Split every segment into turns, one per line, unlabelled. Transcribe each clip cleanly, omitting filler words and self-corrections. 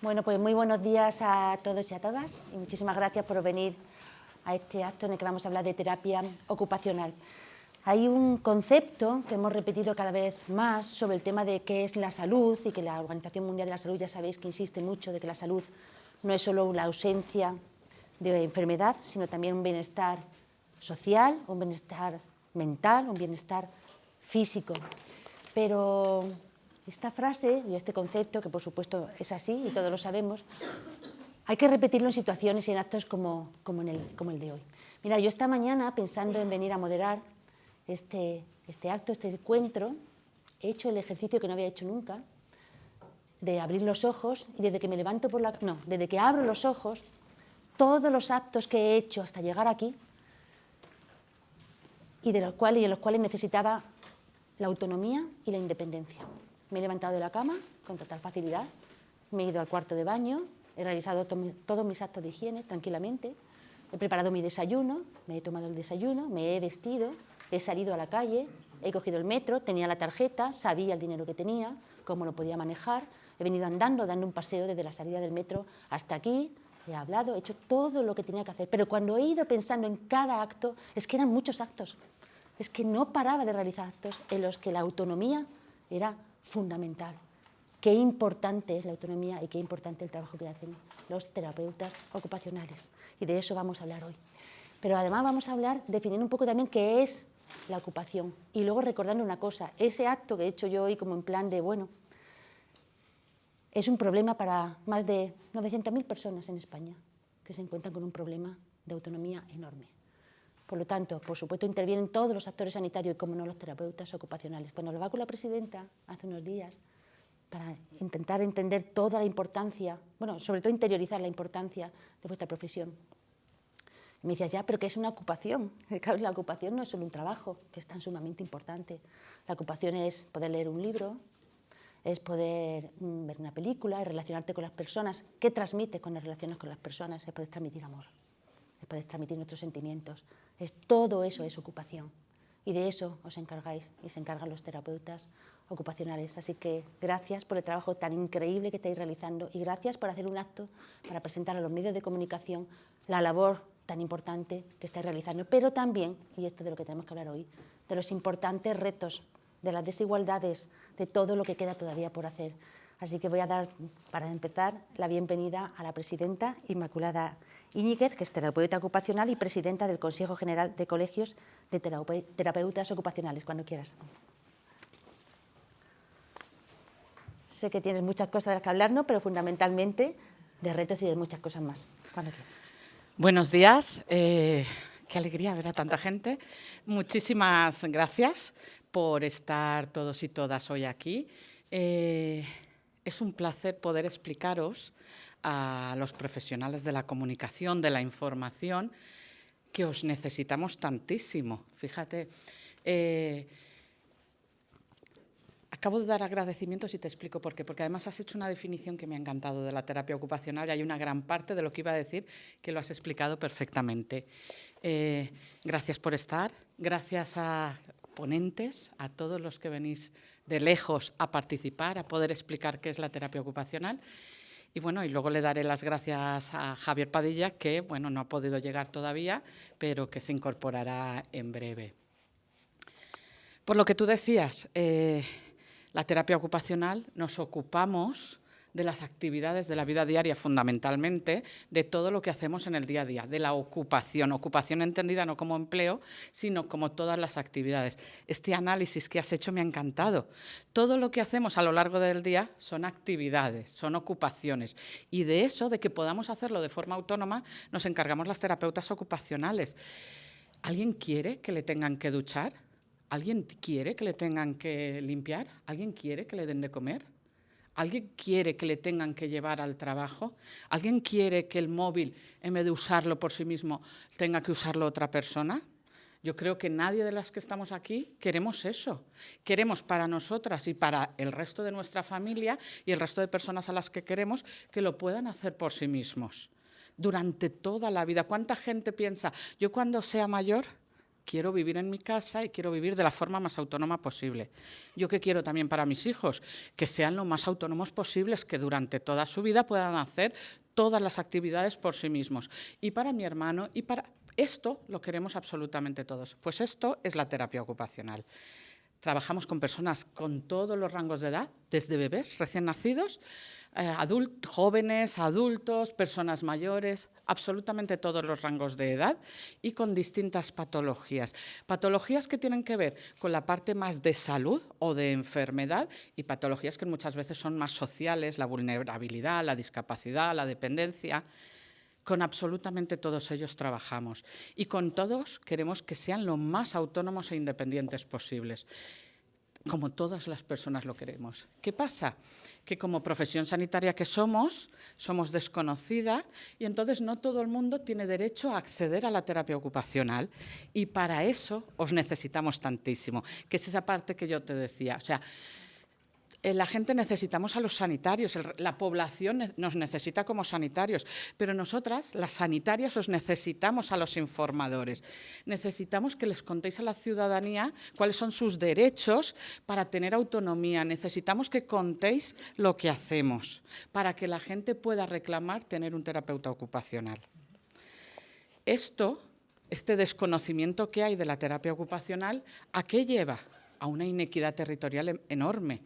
Bueno, pues muy buenos días a todos y a todas y muchísimas gracias por venir a este acto en el que vamos a hablar de terapia ocupacional. Hay un concepto que hemos repetido cada vez más sobre el tema de qué es la salud y que la Organización Mundial de la Salud ya sabéis que insiste mucho de que la salud no es solo la ausencia de enfermedad, sino también un bienestar social, un bienestar mental, un bienestar físico. Pero esta frase y este concepto, que por supuesto es así y todos lo sabemos, hay que repetirlo en situaciones y en actos como el de hoy. Mira, yo esta mañana, pensando en venir a moderar este acto, este encuentro, he hecho el ejercicio que no había hecho nunca, de abrir los ojos, y desde que me levanto desde que abro los ojos, todos los actos que he hecho hasta llegar aquí, y en los cuales necesitaba la autonomía y la independencia. Me he levantado de la cama con total facilidad, me he ido al cuarto de baño, he realizado todos mis actos de higiene tranquilamente, he preparado mi desayuno, me he tomado el desayuno, me he vestido, he salido a la calle, he cogido el metro, tenía la tarjeta, sabía el dinero que tenía, cómo lo podía manejar, he venido andando, dando un paseo desde la salida del metro hasta aquí, he hablado, he hecho todo lo que tenía que hacer, pero cuando he ido pensando en cada acto, es que eran muchos actos, es que no paraba de realizar actos en los que la autonomía era fundamental. Qué importante es la autonomía y qué importante el trabajo que hacen los terapeutas ocupacionales. Y de eso vamos a hablar hoy. Pero además vamos a hablar, definiendo un poco también qué es la ocupación. Y luego recordando una cosa, ese acto que he hecho yo hoy como en plan de, bueno, es un problema para más de 900.000 personas en España que se encuentran con un problema de autonomía enorme. Por lo tanto, por supuesto, intervienen todos los actores sanitarios y, como no, los terapeutas ocupacionales. Cuando hablaba con la presidenta hace unos días, para intentar entender toda la importancia, bueno, sobre todo interiorizar la importancia de vuestra profesión. Y me decías, ya, pero ¿qué es una ocupación? Claro, la ocupación no es solo un trabajo, que es tan sumamente importante. La ocupación es poder leer un libro, es poder ver una película, es relacionarte con las personas. ¿Qué transmites cuando relacionas con las personas? Es poder transmitir amor, es poder transmitir nuestros sentimientos. Todo eso es ocupación. Y de eso os encargáis y se encargan los terapeutas ocupacionales. Así que gracias por el trabajo tan increíble que estáis realizando y gracias por hacer un acto para presentar a los medios de comunicación la labor tan importante que estáis realizando, pero también, y esto es de lo que tenemos que hablar hoy, de los importantes retos, de las desigualdades, de todo lo que queda todavía por hacer. Así que voy a dar, para empezar, la bienvenida a la presidenta Inmaculada Íñiguez, que es terapeuta ocupacional y presidenta del Consejo General de Colegios de Terapeutas Ocupacionales. Cuando quieras. Sé que tienes muchas cosas de las que hablarnos, pero fundamentalmente de retos y de muchas cosas más. Cuando quieras.
Buenos días. Qué alegría ver a tanta gente. Muchísimas gracias por estar todos y todas hoy aquí. Es un placer poder explicaros a los profesionales de la comunicación, de la información, que os necesitamos tantísimo. Fíjate, acabo de dar agradecimientos y te explico por qué. Porque además has hecho una definición que me ha encantado de la terapia ocupacional y hay una gran parte de lo que iba a decir que lo has explicado perfectamente. Gracias por estar, gracias a ponentes, a todos los que venís de lejos a participar, a poder explicar qué es la terapia ocupacional. Y bueno, y luego le daré las gracias a Javier Padilla, que bueno, no ha podido llegar todavía, pero que se incorporará en breve. Por lo que tú decías, la terapia ocupacional nos ocupamos de las actividades de la vida diaria, fundamentalmente, de todo lo que hacemos en el día a día, de la ocupación entendida no como empleo, sino como todas las actividades. Este análisis que has hecho me ha encantado. Todo lo que hacemos a lo largo del día son actividades, son ocupaciones, y de eso, de que podamos hacerlo de forma autónoma, nos encargamos las terapeutas ocupacionales. ¿Alguien quiere que le tengan que duchar? ¿Alguien quiere que le tengan que limpiar? ¿Alguien quiere que le den de comer? ¿Alguien quiere que le tengan que llevar al trabajo? ¿Alguien quiere que el móvil, en vez de usarlo por sí mismo, tenga que usarlo otra persona? Yo creo que nadie de las que estamos aquí queremos eso. Queremos para nosotras y para el resto de nuestra familia y el resto de personas a las que queremos que lo puedan hacer por sí mismos durante toda la vida. ¿Cuánta gente piensa, yo cuando sea mayor quiero vivir en mi casa y quiero vivir de la forma más autónoma posible. ¿Yo qué quiero también para mis hijos? Que sean lo más autónomos posibles, que durante toda su vida puedan hacer todas las actividades por sí mismos. Y para mi hermano, y para... Esto lo queremos absolutamente todos. Pues esto es la terapia ocupacional. Trabajamos con personas con todos los rangos de edad, desde bebés recién nacidos, jóvenes, adultos, personas mayores, absolutamente todos los rangos de edad y con distintas patologías. Patologías que tienen que ver con la parte más de salud o de enfermedad y patologías que muchas veces son más sociales, la vulnerabilidad, la discapacidad, la dependencia. Con absolutamente todos ellos trabajamos y con todos queremos que sean lo más autónomos e independientes posibles, como todas las personas lo queremos. ¿Qué pasa? Que como profesión sanitaria que somos desconocida y entonces no todo el mundo tiene derecho a acceder a la terapia ocupacional y para eso os necesitamos tantísimo, que es esa parte que yo te decía, o sea, la gente necesitamos a los sanitarios, la población nos necesita como sanitarios, pero nosotras, las sanitarias, os necesitamos a los informadores. Necesitamos que les contéis a la ciudadanía cuáles son sus derechos para tener autonomía. Necesitamos que contéis lo que hacemos para que la gente pueda reclamar tener un terapeuta ocupacional. Este desconocimiento que hay de la terapia ocupacional, ¿a qué lleva? A una inequidad territorial enorme.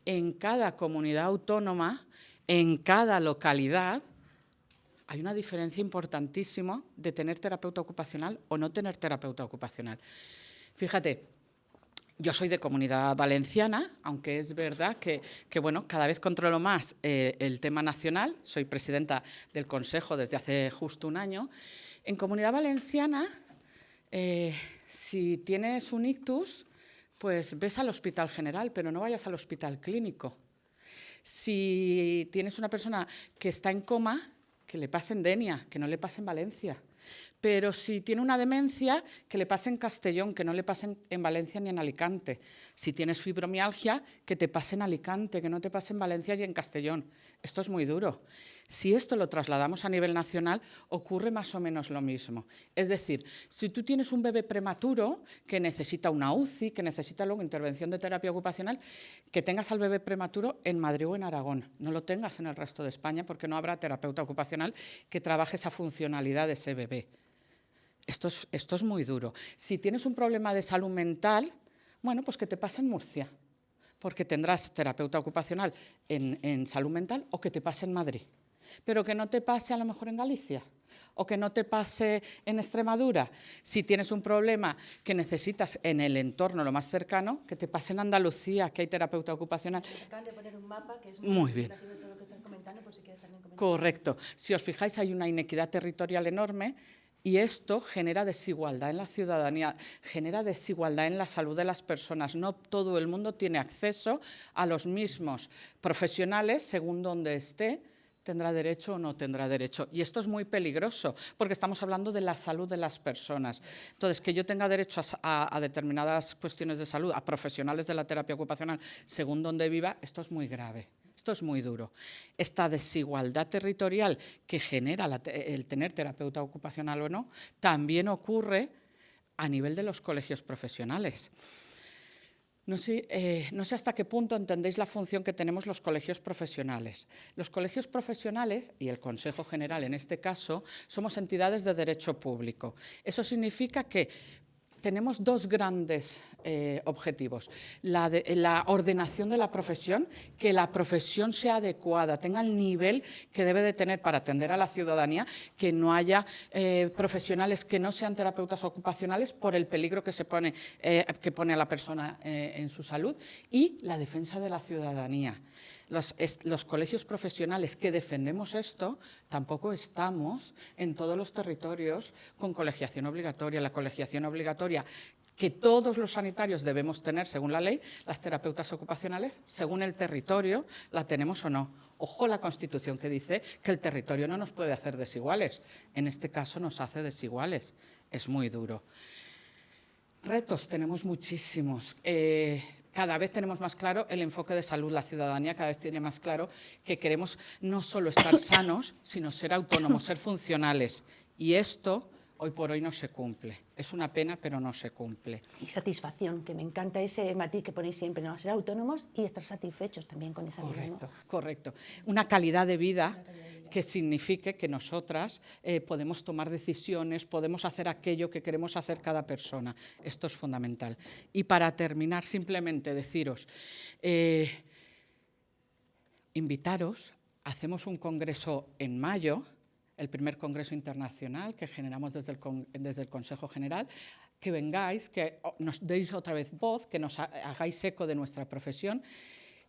En cada comunidad autónoma, en cada localidad, hay una diferencia importantísima de tener terapeuta ocupacional o no tener terapeuta ocupacional. Fíjate, yo soy de Comunidad Valenciana, aunque es verdad que bueno, cada vez controlo más el tema nacional, soy presidenta del Consejo desde hace justo un año. En Comunidad Valenciana, si tienes un ictus, pues ves al Hospital General, pero no vayas al Hospital Clínico. Si tienes una persona que está en coma, que le pase en Denia, que no le pase en Valencia. Pero si tiene una demencia, que le pase en Castellón, que no le pase en Valencia ni en Alicante. Si tienes fibromialgia, que te pase en Alicante, que no te pase en Valencia y en Castellón. Esto es muy duro. Si esto lo trasladamos a nivel nacional, ocurre más o menos lo mismo. Es decir, si tú tienes un bebé prematuro que necesita una UCI, que necesita luego intervención de terapia ocupacional, que tengas al bebé prematuro en Madrid o en Aragón. No lo tengas en el resto de España porque no habrá terapeuta ocupacional que trabaje esa funcionalidad de ese bebé. Esto es muy duro. Si tienes un problema de salud mental, bueno, pues que te pase en Murcia, porque tendrás terapeuta ocupacional en salud mental o que te pase en Madrid, pero que no te pase a lo mejor en Galicia o que no te pase en Extremadura. Si tienes un problema que necesitas en el entorno lo más cercano, que te pase en Andalucía, que hay terapeuta ocupacional.
Acaban de poner un mapa que es
muy bien.
De todo lo que estás comentando, por si quieres también comentar.
Correcto. Si os fijáis, hay una inequidad territorial enorme. Y esto genera desigualdad en la ciudadanía, genera desigualdad en la salud de las personas. No todo el mundo tiene acceso a los mismos profesionales según donde esté, tendrá derecho o no tendrá derecho. Y esto es muy peligroso porque estamos hablando de la salud de las personas. Entonces, que yo tenga derecho a determinadas cuestiones de salud, a profesionales de la terapia ocupacional según donde viva, esto es muy grave. Esto es muy duro. Esta desigualdad territorial que genera el tener terapeuta ocupacional o no, también ocurre a nivel de los colegios profesionales. No sé hasta qué punto entendéis la función que tenemos los colegios profesionales. Los colegios profesionales, y el Consejo General en este caso, somos entidades de derecho público. Eso significa que tenemos dos grandes objetivos. La ordenación de la profesión, que la profesión sea adecuada, tenga el nivel que debe de tener para atender a la ciudadanía, que no haya profesionales que no sean terapeutas ocupacionales por el peligro que pone a la persona en su salud, y la defensa de la ciudadanía. Los colegios profesionales que defendemos esto, tampoco estamos en todos los territorios con colegiación obligatoria. La colegiación obligatoria que todos los sanitarios debemos tener según la ley, las terapeutas ocupacionales, según el territorio, la tenemos o no. Ojo la Constitución que dice que el territorio no nos puede hacer desiguales. En este caso nos hace desiguales. Es muy duro. Retos tenemos muchísimos. Cada vez tenemos más claro el enfoque de salud. La ciudadanía cada vez tiene más claro que queremos no solo estar sanos, sino ser autónomos, ser funcionales. Y esto hoy por hoy no se cumple. Es una pena, pero no se cumple.
Y satisfacción, que me encanta ese matiz que ponéis siempre, ¿no? Ser autónomos y estar satisfechos también con esa vida, ¿no?
Correcto. Una calidad de vida que signifique que nosotras podemos tomar decisiones, podemos hacer aquello que queremos hacer cada persona. Esto es fundamental. Y para terminar, simplemente deciros, invitaros, hacemos un congreso en mayo, el primer congreso internacional que generamos desde el Consejo General, que vengáis, que nos deis otra vez voz, que nos hagáis eco de nuestra profesión,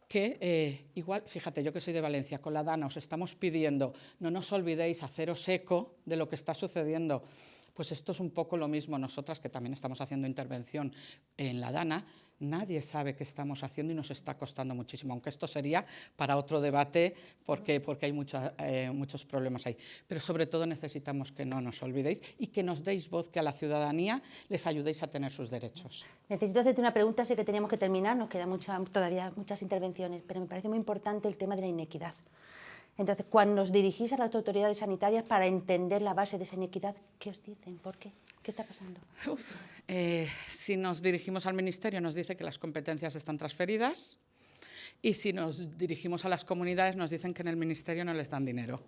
que igual, fíjate, yo que soy de Valencia, con la Dana os estamos pidiendo, no nos olvidéis haceros eco de lo que está sucediendo. Pues esto es un poco lo mismo, nosotras que también estamos haciendo intervención en la Dana, nadie sabe qué estamos haciendo y nos está costando muchísimo, aunque esto sería para otro debate porque hay muchos problemas ahí. Pero sobre todo necesitamos que no nos olvidéis y que nos deis voz, que a la ciudadanía les ayudéis a tener sus derechos.
Necesito hacerte una pregunta, sé que teníamos que terminar, nos quedan todavía muchas intervenciones, pero me parece muy importante el tema de la inequidad. Entonces, cuando os dirigís a las autoridades sanitarias para entender la base de esa inequidad, ¿qué os dicen? ¿Por qué? ¿Qué está pasando?
Si nos dirigimos al Ministerio, nos dice que las competencias están transferidas, y si nos dirigimos a las comunidades, nos dicen que en el Ministerio no les dan dinero.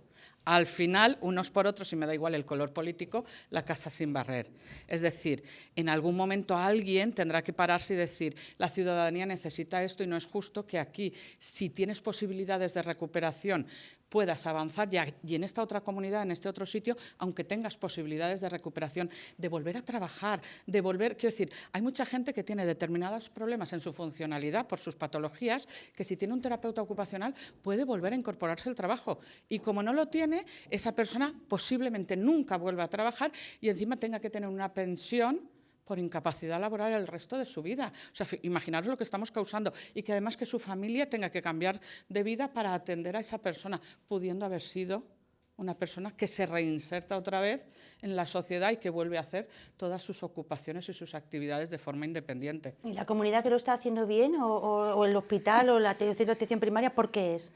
Al final, unos por otros, y me da igual el color político, la casa sin barrer. Es decir, en algún momento alguien tendrá que pararse y decir, la ciudadanía necesita esto y no es justo que aquí, si tienes posibilidades de recuperación, puedas avanzar y en esta otra comunidad, en este otro sitio, aunque tengas posibilidades de recuperación, de volver a trabajar, de volver, quiero decir, hay mucha gente que tiene determinados problemas en su funcionalidad por sus patologías, que si tiene un terapeuta ocupacional puede volver a incorporarse al trabajo y como no lo tiene, esa persona posiblemente nunca vuelva a trabajar y encima tenga que tener una pensión por incapacidad laboral el resto de su vida. O sea, imaginaros lo que estamos causando y que además que su familia tenga que cambiar de vida para atender a esa persona, pudiendo haber sido una persona que se reinserta otra vez en la sociedad y que vuelve a hacer todas sus ocupaciones y sus actividades de forma independiente.
¿Y la comunidad que lo está haciendo bien o el hospital o la atención primaria por qué es?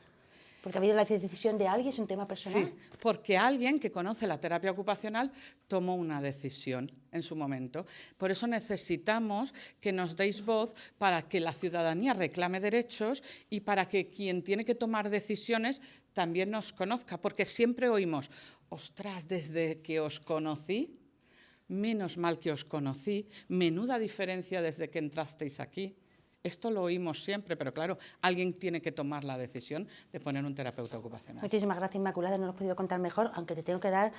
¿Porque ha habido la decisión de alguien? ¿Es un tema personal?
Sí, porque alguien que conoce la terapia ocupacional tomó una decisión en su momento. Por eso necesitamos que nos deis voz para que la ciudadanía reclame derechos y para que quien tiene que tomar decisiones también nos conozca, porque siempre oímos, ostras, desde que os conocí, menos mal que os conocí, menuda diferencia desde que entrasteis aquí. Esto lo oímos siempre, pero claro, alguien tiene que tomar la decisión de poner un terapeuta ocupacional.
Muchísimas gracias, Inmaculada, no lo has podido contar mejor, aunque te tengo que dar,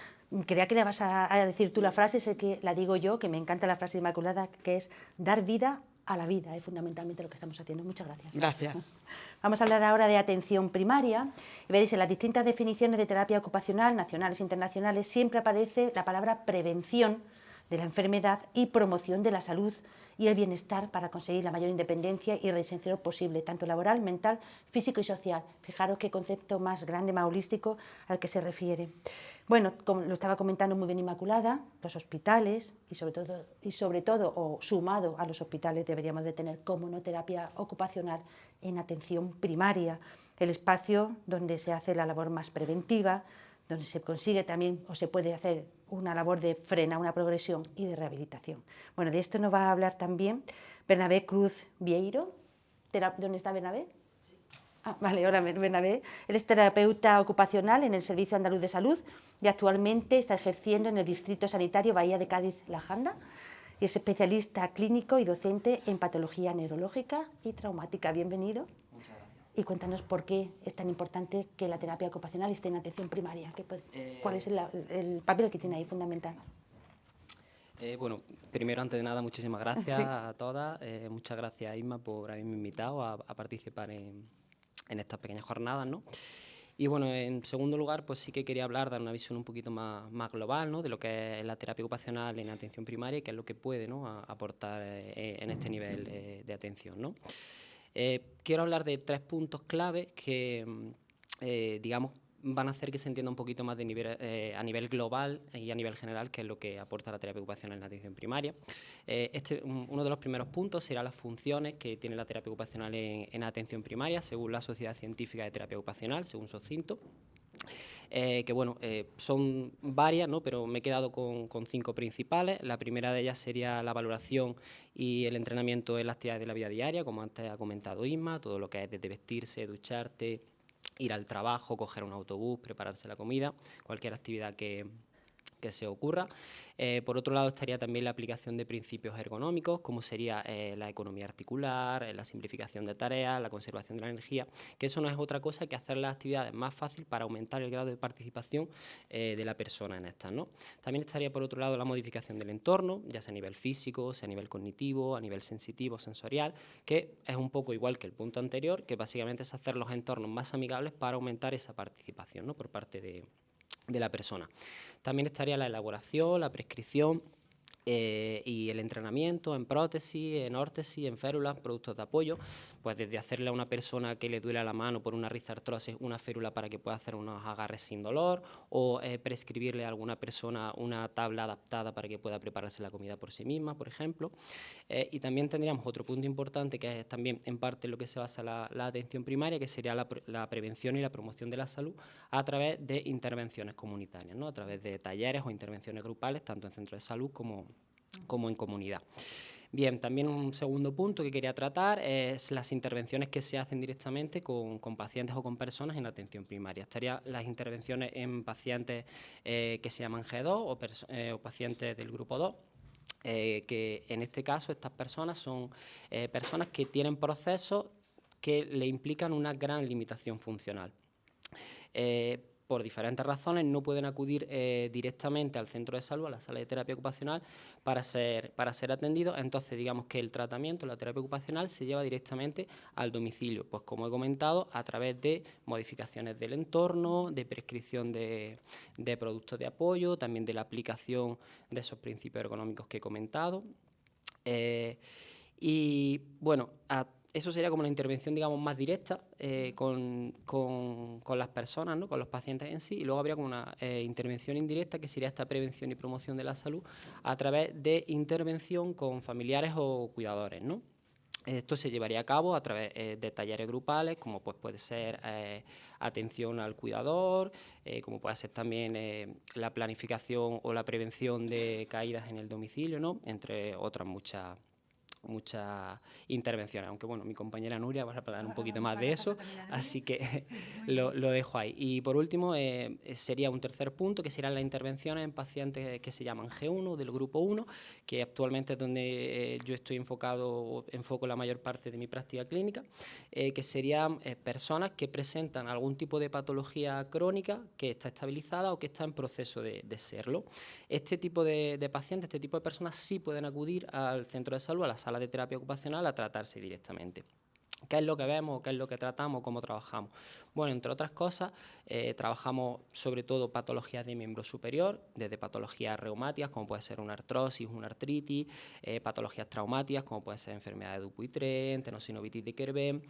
creía que le vas a decir tú la frase, sé que la digo yo, que me encanta la frase de Inmaculada, que es dar vida a la vida, es fundamentalmente lo que estamos haciendo. Muchas gracias.
Gracias.
Vamos a hablar ahora de atención primaria y veréis en las distintas definiciones de terapia ocupacional, nacionales e internacionales, siempre aparece la palabra prevención de la enfermedad y promoción de la salud y el bienestar para conseguir la mayor independencia y reinserción posible, tanto laboral, mental, físico y social. Fijaros qué concepto más grande, más holístico al que se refiere. Bueno, como lo estaba comentando muy bien Inmaculada, los hospitales y sobre todo o sumado a los hospitales deberíamos de tener como no terapia ocupacional en atención primaria, el espacio donde se hace la labor más preventiva, donde se consigue también o se puede hacer una labor de frenar una progresión y de rehabilitación. Bueno, de esto nos va a hablar también Bernabé Cruz Vieiro. ¿Dónde está Bernabé? Sí. Vale, hola Bernabé. Él es terapeuta ocupacional en el Servicio Andaluz de Salud y actualmente está ejerciendo en el Distrito Sanitario Bahía de Cádiz-La Janda y es especialista clínico y docente en patología neurológica y traumática. Bienvenido. Y cuéntanos por qué es tan importante que la terapia ocupacional esté en atención primaria. ¿Cuál es el papel que tiene ahí fundamental?
Bueno, primero, antes de nada, muchísimas gracias a todas. Muchas gracias, Isma, por haberme invitado a participar en estas pequeñas jornadas, ¿no? Y bueno, en segundo lugar, pues sí que quería hablar, dar una visión un poquito más global, ¿no?, de lo que es la terapia ocupacional en atención primaria y qué es lo que puede, ¿no?, aportar en este nivel de atención, ¿no? Quiero hablar de 3 puntos clave que, digamos, van a hacer que se entienda un poquito más a nivel global y a nivel general qué es lo que aporta la terapia ocupacional en la atención primaria. Uno de los primeros puntos será las funciones que tiene la terapia ocupacional en atención primaria, según la Sociedad Científica de Terapia Ocupacional, según SOCINTO. que bueno, son varias, ¿no? Pero me he quedado con 5 principales. La primera de ellas sería la valoración y el entrenamiento en las actividades de la vida diaria, como antes ha comentado Isma, todo lo que es desde vestirse, ducharte, ir al trabajo, coger un autobús, prepararse la comida, cualquier actividad que se ocurra. Por otro lado estaría también la aplicación de principios ergonómicos, como sería la economía articular, la simplificación de tareas, la conservación de la energía, que eso no es otra cosa que hacer las actividades más fáciles para aumentar el grado de participación de la persona en estas, ¿no? También estaría por otro lado la modificación del entorno, ya sea a nivel físico, sea a nivel cognitivo, a nivel sensitivo, sensorial, que es un poco igual que el punto anterior, que básicamente es hacer los entornos más amigables para aumentar esa participación, ¿no? Por parte de la persona. También estaría la elaboración, la prescripción y el entrenamiento en prótesis, en órtesis, en férulas, productos de apoyo, pues desde hacerle a una persona que le duele la mano por una artrosis una férula para que pueda hacer unos agarres sin dolor, o prescribirle a alguna persona una tabla adaptada para que pueda prepararse la comida por sí misma, por ejemplo. Y también tendríamos otro punto importante, que es también en parte en lo que se basa la atención primaria, que sería la prevención y la promoción de la salud a través de intervenciones comunitarias, ¿no? A través de talleres o intervenciones grupales, tanto en centros de salud como en comunidad. Bien, también un segundo punto que quería tratar es las intervenciones que se hacen directamente con pacientes o con personas en atención primaria. Estarían las intervenciones en pacientes que se llaman G2 o pacientes del grupo 2, que en este caso estas personas son personas que tienen procesos que le implican una gran limitación funcional. Por diferentes razones no pueden acudir directamente al centro de salud, a la sala de terapia ocupacional, para ser atendidos. Entonces, digamos que el tratamiento, la terapia ocupacional, se lleva directamente al domicilio, pues como he comentado, a través de modificaciones del entorno, de prescripción de productos de apoyo, también de la aplicación de esos principios ergonómicos que he comentado. Y bueno, eso sería como la intervención, digamos, más directa con las personas, ¿no? Con los pacientes en sí, y luego habría como una intervención indirecta, que sería esta prevención y promoción de la salud a través de intervención con familiares o cuidadores, ¿no? Esto se llevaría a cabo a través de talleres grupales, como pues puede ser atención al cuidador, como puede ser también la planificación o la prevención de caídas en el domicilio, ¿no? Entre otras muchas intervenciones, aunque bueno, mi compañera Nuria va a hablar un poquito más de eso, así que lo dejo ahí. Y por último, sería un tercer punto, que serían las intervenciones en pacientes que se llaman G1, del grupo 1, que actualmente es donde yo estoy enfoco la mayor parte de mi práctica clínica, que serían personas que presentan algún tipo de patología crónica que está estabilizada o que está en proceso de serlo. Este tipo de pacientes, este tipo de personas sí pueden acudir al centro de salud, a la sala de terapia ocupacional, a tratarse directamente. ¿Qué es lo que vemos? ¿Qué es lo que tratamos? ¿Cómo trabajamos? Bueno, entre otras cosas, trabajamos sobre todo patologías de miembro superior, desde patologías reumáticas, como puede ser una artrosis, una artritis, patologías traumáticas, como puede ser enfermedad de Dupuytren, tenosinovitis de Kerben.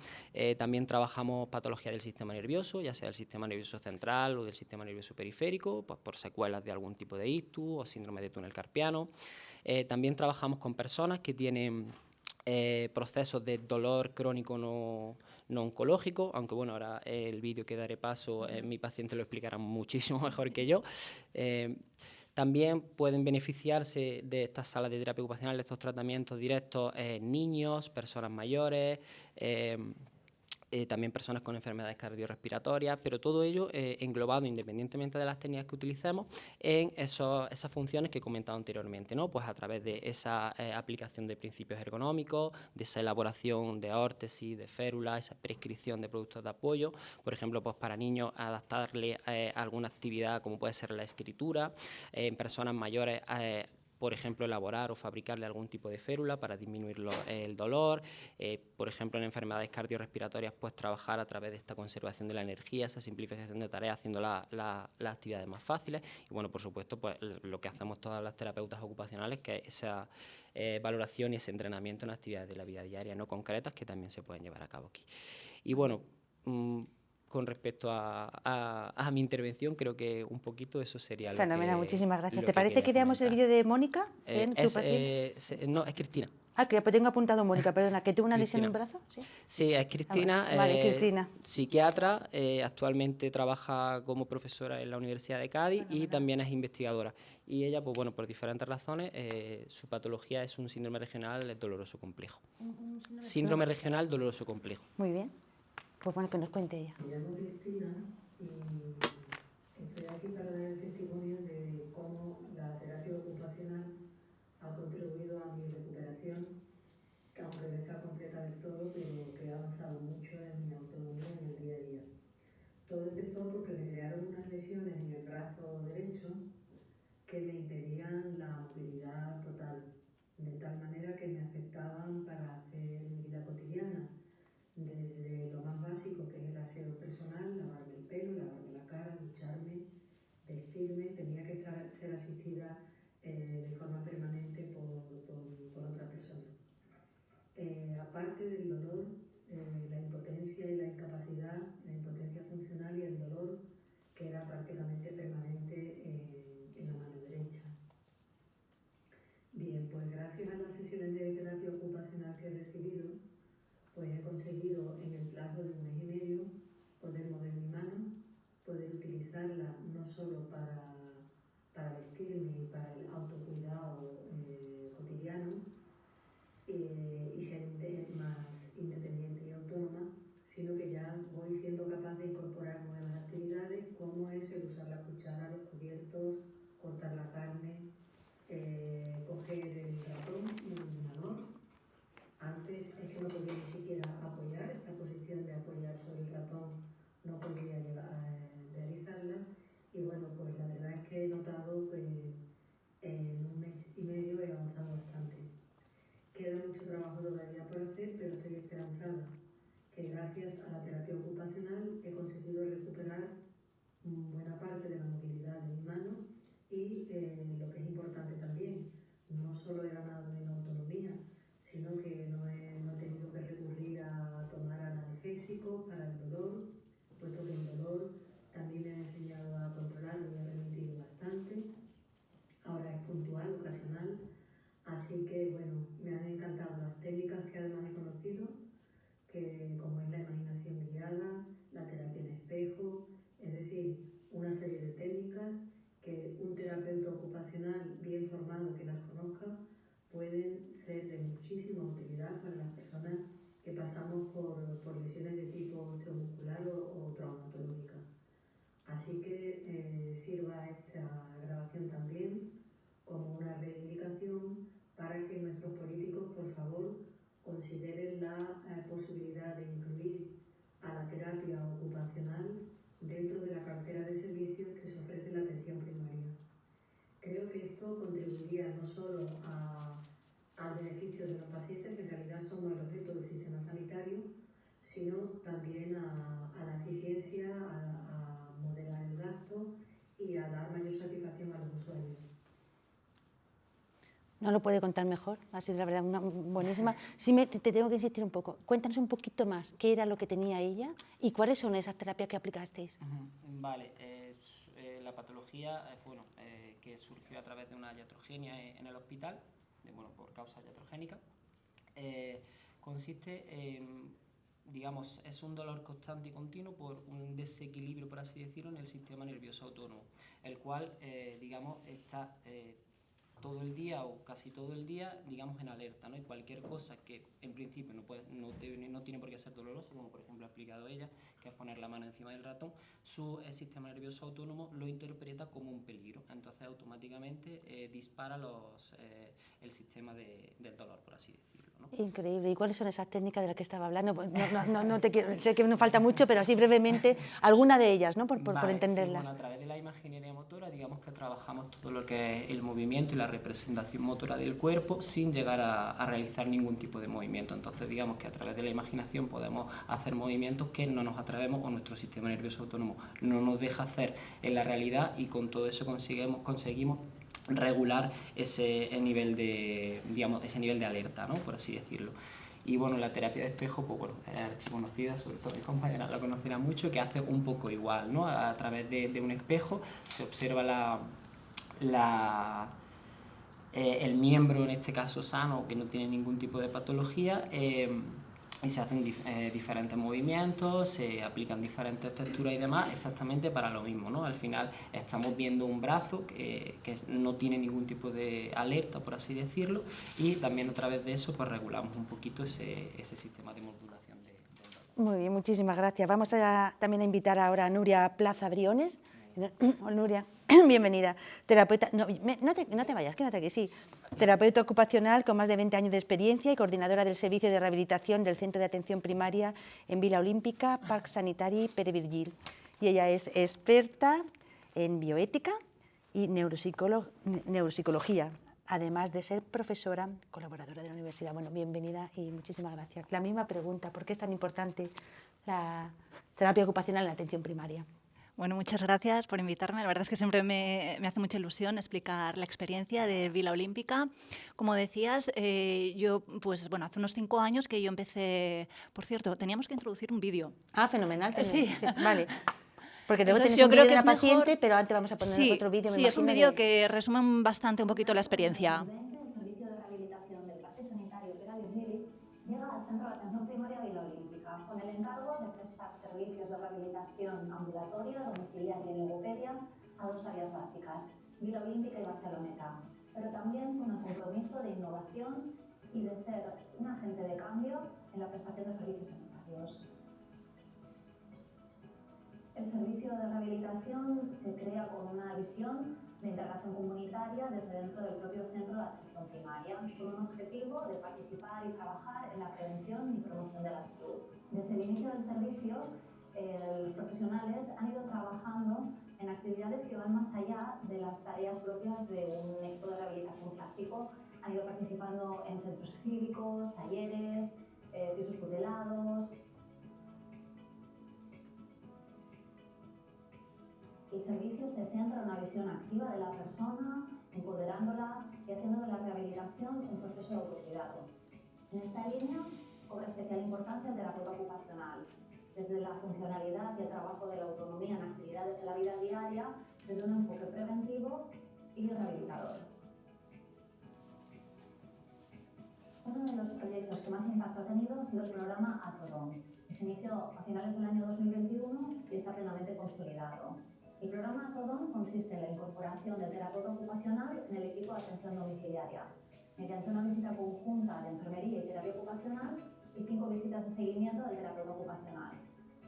También trabajamos patologías del sistema nervioso, ya sea del sistema nervioso central o del sistema nervioso periférico, pues por secuelas de algún tipo de ictus o síndrome de túnel carpiano. También trabajamos con personas que tienen procesos de dolor crónico no oncológico, aunque bueno, ahora el vídeo que daré paso, mi paciente lo explicará muchísimo mejor que yo. También pueden beneficiarse de estas salas de terapia ocupacional, de estos tratamientos directos, niños, personas mayores, también personas con enfermedades cardiorrespiratorias, pero todo ello englobado, independientemente de las técnicas que utilicemos, en esas funciones que he comentado anteriormente, ¿no? Pues a través de esa aplicación de principios ergonómicos, de esa elaboración de órtesis, de férulas, esa prescripción de productos de apoyo, por ejemplo, pues para niños adaptarle alguna actividad como puede ser la escritura, en personas mayores por ejemplo, elaborar o fabricarle algún tipo de férula para disminuir el dolor, por ejemplo, en enfermedades cardiorrespiratorias, pues trabajar a través de esta conservación de la energía, esa simplificación de tareas, haciendo las actividades más fáciles. Y bueno, por supuesto, pues lo que hacemos todas las terapeutas ocupacionales, que es esa valoración y ese entrenamiento en actividades de la vida diaria no concretas que también se pueden llevar a cabo aquí. Y bueno, con respecto a mi intervención, creo que un poquito eso sería lo
Fenomenal,
que...
muchísimas gracias. ¿Te parece que veamos el vídeo de Mónica?
No, es Cristina.
Ah, que tengo apuntado Mónica, perdona, que tengo una lesión en un
Cristina.
brazo. ¿Sí?
Sí, es Cristina,
Vale, Cristina.
psiquiatra, actualmente trabaja como profesora en la Universidad de Cádiz y también es investigadora. Y ella, pues bueno, por diferentes razones, su patología es un síndrome regional doloroso complejo. Síndrome regional doloroso complejo.
Muy bien. Pues bueno, que nos cuente ella.
Me llamo Cristina y estoy aquí para dar el testimonio de cómo la terapia ocupacional ha contribuido a mi recuperación, que aunque no está completa del todo, pero que ha avanzado mucho en mi autonomía en el día a día. Todo empezó porque me crearon unas lesiones en el brazo derecho que me impedían la movilidad total, de tal manera que me afectaban para hacer mi vida cotidiana, desde lo más básico, que es el aseo personal, lavarme el pelo, lavarme la cara, ducharme, vestirme, tenía que ser asistida de forma permanente por otra persona. Aparte del dolor, la impotencia y la incapacidad, la impotencia funcional y el dolor que era prácticamente permanente en la mano derecha. Bien, pues gracias a las sesiones de terapia ocupacional que he recibido, pues he conseguido en el plazo de 1 mes y medio poder mover mi mano, poder utilizarla no solo para vestirme y para el autocuidado cotidiano y ser más independiente y autónoma, sino que ya voy siendo capaz de incorporar nuevas actividades como es el usar la cuchara, los cubiertos, cortar la carne, coger el ratón y el ordenador. Antes es que no podía ni siquiera apoyar, esta posición de apoyar sobre el ratón no podía realizarla y bueno, pues la verdad es que he notado que en 1 mes y medio he avanzado bastante. Queda mucho trabajo todavía por hacer, pero estoy esperanzada que gracias a la terapia ocupacional he conseguido recuperar buena parte de la movilidad de mi mano y lo que es importante también, no solo he ganado en autonomía, sino que no he tenido que recurrir a tomar analgésicos para el dolor, puesto que el dolor también me ha enseñado a controlarlo y a remitirlo bastante. Ahora es puntual, ocasional, así que bueno, me han encantado las técnicas que además he conocido, que como es la imaginación guiada, la terapia en espejo, es decir, una serie de técnicas que un terapeuta ocupacional bien formado que las conozca pueden ser de muchísima utilidad para las personas que pasamos por lesiones de tipo osteomuscular o traumatológica. Así que sirva esta grabación también como una reivindicación para que nuestros políticos, por favor, consideren la posibilidad de incluir a la terapia ocupacional dentro de la cartera de servicios que se ofrece en la atención primaria. Creo que esto contribuiría no solo al beneficio de los pacientes, que en realidad somos el objeto del sistema sanitario, sino también a la eficiencia, a moderar el gasto y a dar mayor satisfacción a los usuarios.
No lo puede contar mejor, ha sido la verdad una buenísima. Sí, te tengo que insistir un poco. Cuéntanos un poquito más qué era lo que tenía ella y cuáles son esas terapias que aplicasteis.
Vale, la patología que surgió a través de una iatrogenia en el hospital, por causa iatrogénica, consiste en, digamos, es un dolor constante y continuo por un desequilibrio, por así decirlo, en el sistema nervioso autónomo, el cual, digamos, está todo el día o casi todo el día, digamos, en alerta, ¿no? Y cualquier cosa que en principio no tiene por qué ser dolorosa, como por ejemplo ha explicado ella, que es poner la mano encima del ratón, su sistema nervioso autónomo lo interpreta como un peligro, entonces automáticamente dispara el sistema del dolor, por así decirlo, ¿no?
Increíble. ¿Y cuáles son esas técnicas de las que estaba hablando? Pues no te quiero, sé que nos falta mucho, pero así brevemente, alguna de ellas, ¿no? Por entenderlas.
Sí, bueno, a través de la imaginería motora, digamos que trabajamos todo lo que es el movimiento y la representación motora del cuerpo sin llegar a realizar ningún tipo de movimiento. Entonces, digamos que a través de la imaginación podemos hacer movimientos que no nos atrevemos o nuestro sistema nervioso autónomo no nos deja hacer en la realidad, y con todo eso conseguimos regular ese nivel de alerta, ¿no? Por así decirlo. Y bueno, la terapia de espejo, pues bueno, es archiconocida, sobre todo mis compañeras la conocerán mucho, que hace un poco igual, ¿no? A través de un espejo se observa el miembro, en este caso sano, que no tiene ningún tipo de patología, y se hacen diferentes movimientos, se aplican diferentes texturas y demás, exactamente para lo mismo, ¿no? Al final estamos viendo un brazo que no tiene ningún tipo de alerta, por así decirlo, y también a través de eso pues regulamos un poquito ese sistema de modulación del dolor.
Muy bien, muchísimas gracias. Vamos también a invitar ahora a Nuria Plaza Briones. Nuria, bienvenida. Terapeuta, no te vayas, quédate aquí, sí. Terapeuta ocupacional con más de 20 años de experiencia y coordinadora del Servicio de Rehabilitación del Centro de Atención Primaria en Vila Olímpica, Parc Sanitari Pere Virgili. Y ella es experta en bioética y neuropsicología, además de ser profesora, colaboradora de la universidad. Bueno, bienvenida y muchísimas gracias. La misma pregunta, ¿por qué es tan importante la terapia ocupacional en la atención primaria?
Bueno, muchas gracias por invitarme. La verdad es que siempre me hace mucha ilusión explicar la experiencia de Vila Olímpica. Como decías, yo, pues bueno, hace unos 5 años que yo empecé... Por cierto, teníamos que introducir un vídeo.
Ah, fenomenal.
Sí.
Vale. Porque luego
Entonces,
tienes
yo
un
creo
vídeo
que
de
es
una paciente,
mejor...
pero antes vamos a poner otro vídeo.
Sí, es un vídeo que resume bastante un poquito la experiencia.
El Servicio de Rehabilitación del Parque Sanitario Pere Virgili llega al Centro de Atención Primaria Vila Olímpica con el encargo de prestar servicios de rehabilitación ambulatoria, domiciliaria y logopedia a 2 áreas básicas, Vila Olímpica y Barceloneta, pero también con el compromiso de innovación y de ser un agente de cambio en la prestación de servicios sanitarios. El servicio de rehabilitación se crea con una visión de integración comunitaria desde dentro del propio centro de atención primaria, con un objetivo de participar y trabajar en la prevención y promoción de la salud. Desde el inicio del servicio, los profesionales han ido trabajando en actividades que van más allá de las tareas propias de un equipo de rehabilitación clásico. Han ido participando en centros cívicos, talleres, pisos tutelados. El servicio se centra en una visión activa de la persona, empoderándola y haciendo de la rehabilitación un proceso de autocuidado. En esta línea cobra especial importancia el terapeuta ocupacional, desde la funcionalidad y el trabajo de la autonomía en actividades de la vida diaria, desde un enfoque preventivo y rehabilitador. Uno de los proyectos que más impacto ha tenido ha sido el programa Atodón, que se inició a finales del año 2021 y está plenamente consolidado. El programa Atodón consiste en la incorporación del terapeuta ocupacional en el equipo de atención domiciliaria, mediante una visita conjunta de enfermería y terapia ocupacional y 5 visitas de seguimiento del terapeuta ocupacional.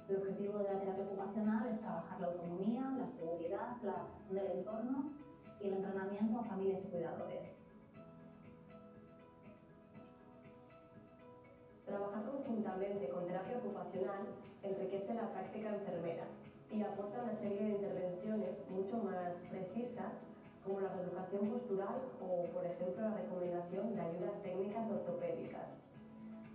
El objetivo de la terapia ocupacional es trabajar la autonomía, la seguridad, la adaptación del entorno y el entrenamiento a familias y cuidadores.
Trabajar conjuntamente con terapia ocupacional enriquece la práctica enfermera y aporta una serie de intervenciones mucho más precisas, como la reeducación postural o, por ejemplo, la recomendación de ayudas técnicas ortopédicas.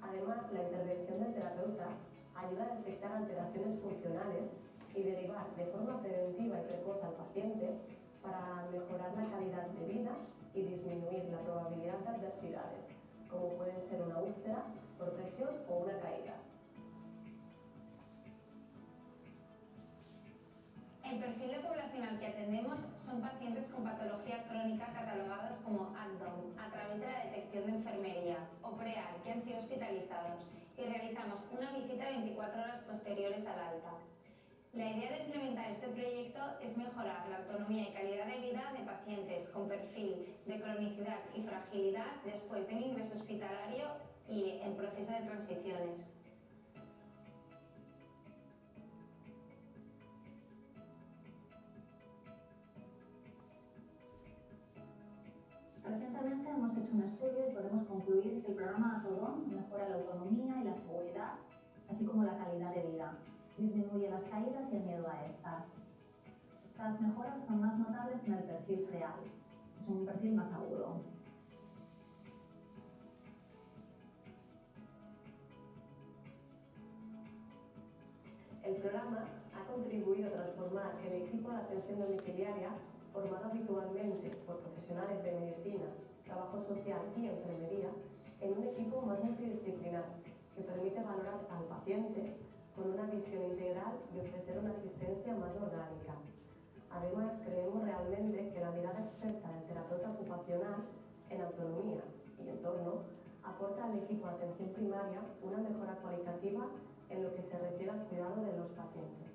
Además, la intervención del terapeuta ayuda a detectar alteraciones funcionales y derivar de forma preventiva y precoz al paciente para mejorar la calidad de vida y disminuir la probabilidad de adversidades, como pueden ser una úlcera por presión o una caída.
El perfil de población al que atendemos son pacientes con patología crónica catalogados como ACDOM a través de la detección de enfermería o PREAL que han sido hospitalizados y realizamos una visita 24 horas posteriores al alta. La idea de implementar este proyecto es mejorar la autonomía y calidad de vida de pacientes con perfil de cronicidad y fragilidad después de un ingreso hospitalario y en proceso de transiciones.
Recientemente hemos hecho un estudio y podemos concluir que el programa Atodón mejora la autonomía y la seguridad, así como la calidad de vida. Disminuye las caídas y el miedo a estas. Estas mejoras son más notables en el perfil PREAL, es un perfil más agudo.
El programa ha contribuido a transformar el equipo de atención domiciliaria, formado habitualmente por profesionales de medicina, trabajo social y enfermería, en un equipo más multidisciplinar que permite valorar al paciente con una visión integral y ofrecer una asistencia más orgánica. Además, creemos realmente que la mirada experta del terapeuta ocupacional autonomía y entorno aporta al equipo de atención primaria una mejora cualitativa en lo que se refiere al cuidado de los pacientes.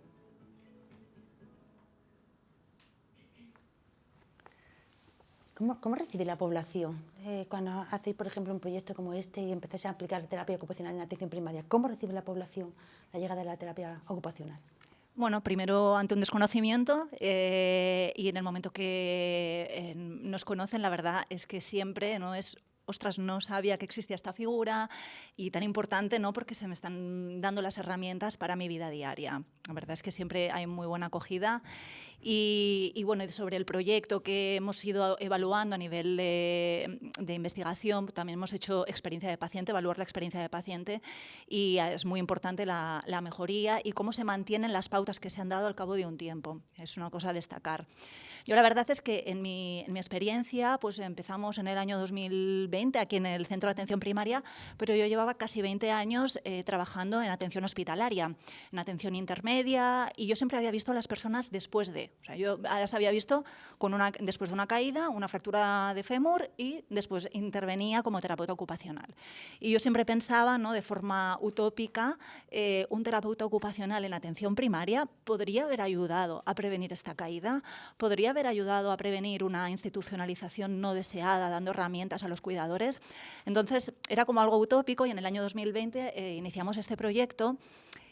¿Cómo recibe la población cuando hacéis, por ejemplo, un proyecto como este y empezáis a aplicar terapia ocupacional en la atención primaria? ¿Cómo recibe la población la llegada de la terapia ocupacional?
Bueno, primero ante un desconocimiento y en el momento que nos conocen, la verdad es que siempre no es ostras, no sabía que existía esta figura y tan importante, ¿no? Porque se me están dando las herramientas para mi vida diaria. La verdad es que siempre hay muy buena acogida y bueno, sobre el proyecto que hemos ido evaluando a nivel de investigación, también hemos hecho experiencia de paciente, evaluar la experiencia de paciente y es muy importante la mejoría y cómo se mantienen las pautas que se han dado al cabo de un tiempo. Es una cosa a destacar. Yo la verdad es que en mi experiencia pues empezamos en el año 2020 aquí en el Centro de Atención Primaria, pero yo llevaba casi 20 años trabajando en atención hospitalaria, en atención intermedia, y yo siempre había visto a las personas después de. O sea, yo las había visto después de una caída, una fractura de fémur, y después intervenía como terapeuta ocupacional. Y yo siempre pensaba, ¿no?, de forma utópica, un terapeuta ocupacional en atención primaria podría haber ayudado a prevenir esta caída, podría haber ayudado a prevenir una institucionalización no deseada, dando herramientas a los cuidadores. Entonces, era como algo utópico y en el año 2020 iniciamos este proyecto.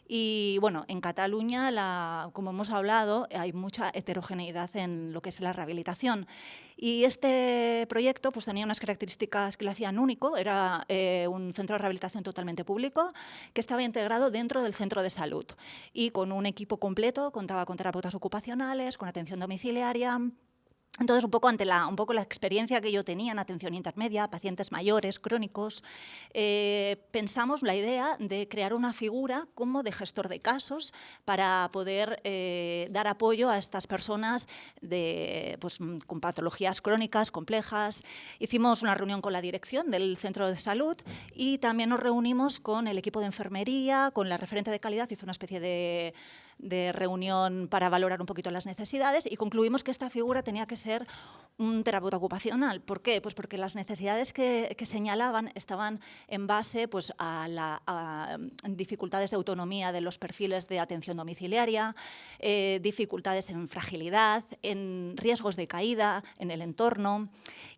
Y bueno, en Cataluña, como hemos hablado, hay mucha heterogeneidad en lo que es la rehabilitación. Y este proyecto pues, tenía unas características que lo hacían único. Era un centro de rehabilitación totalmente público que estaba integrado dentro del centro de salud y con un equipo completo, contaba con terapeutas ocupacionales, con atención domiciliaria. Entonces, un poco la experiencia que yo tenía en atención intermedia, pacientes mayores, crónicos, pensamos la idea de crear una figura como de gestor de casos para poder dar apoyo a estas personas con patologías crónicas, complejas. Hicimos una reunión con la dirección del centro de salud y también nos reunimos con el equipo de enfermería, con la referente de calidad, hizo una especie de reunión para valorar un poquito las necesidades y concluimos que esta figura tenía que ser un terapeuta ocupacional. ¿Por qué? Pues porque las necesidades que señalaban estaban en base pues, a dificultades de autonomía de los perfiles de atención domiciliaria, dificultades en fragilidad, en riesgos de caída en el entorno.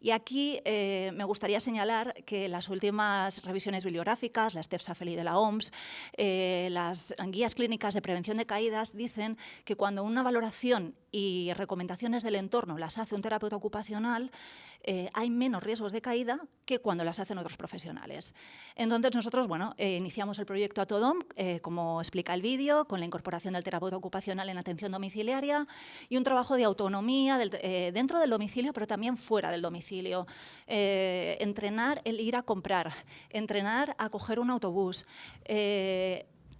Y aquí me gustaría señalar que las últimas revisiones bibliográficas, la STEP-SAFELI de la OMS, las guías clínicas de prevención de caídas dicen que cuando una valoración y recomendaciones del entorno las hace un terapeuta ocupacional, hay menos riesgos de caída que cuando las hacen otros profesionales. Entonces nosotros iniciamos el proyecto ATODOM, como explica el vídeo, con la incorporación del terapeuta ocupacional en atención domiciliaria y un trabajo de autonomía dentro del domicilio, pero también fuera del domicilio. Entrenar el ir a comprar, entrenar a coger un autobús,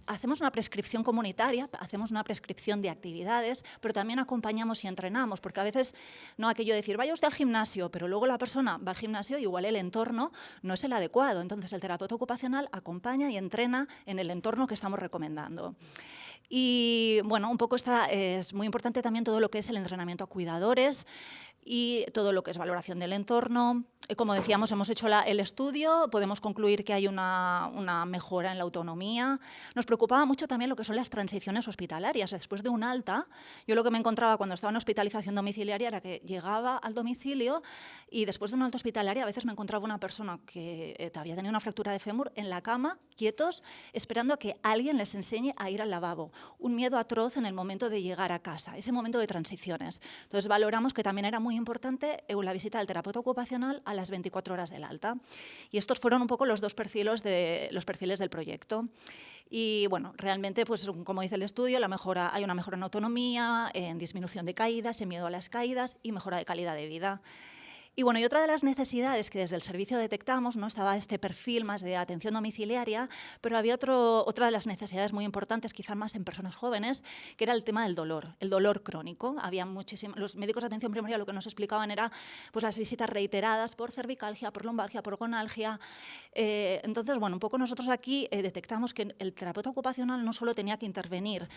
hacemos una prescripción comunitaria, hacemos una prescripción de actividades, pero también acompañamos y entrenamos, porque a veces no aquello de decir, vaya usted al gimnasio, pero luego la persona va al gimnasio y igual el entorno no es el adecuado. Entonces el terapeuta ocupacional acompaña y entrena en el entorno que estamos recomendando. Y bueno, un poco es muy importante también todo lo que es el entrenamiento a cuidadores y todo lo que es valoración del entorno. Como decíamos, hemos hecho el estudio, podemos concluir que hay una mejora en la autonomía. Nos preocupaba mucho también lo que son las transiciones hospitalarias. Después de un alta, yo lo que me encontraba cuando estaba en hospitalización domiciliaria era que llegaba al domicilio y después de un alta hospitalaria a veces me encontraba una persona que había tenido una fractura de fémur en la cama, quietos, esperando a que alguien les enseñe a ir al lavabo. Un miedo atroz en el momento de llegar a casa, ese momento de transiciones. Entonces valoramos que también era muy importante la visita del terapeuta ocupacional a las 24 horas del alta. Y estos fueron un poco los perfiles del proyecto. Y bueno, realmente, pues como dice el estudio, hay una mejora en autonomía, en disminución de caídas, en miedo a las caídas y mejora de calidad de vida. Y bueno, y otra de las necesidades que desde el servicio detectamos, ¿no? Estaba este perfil más de atención domiciliaria, pero había otra de las necesidades muy importantes, quizás más en personas jóvenes, que era el tema del dolor, el dolor crónico. Había los médicos de atención primaria lo que nos explicaban era pues, las visitas reiteradas por cervicalgia, por lumbalgia, por gonalgia. Entonces, bueno, un poco nosotros aquí detectamos que el terapeuta ocupacional no solo tenía que intervenir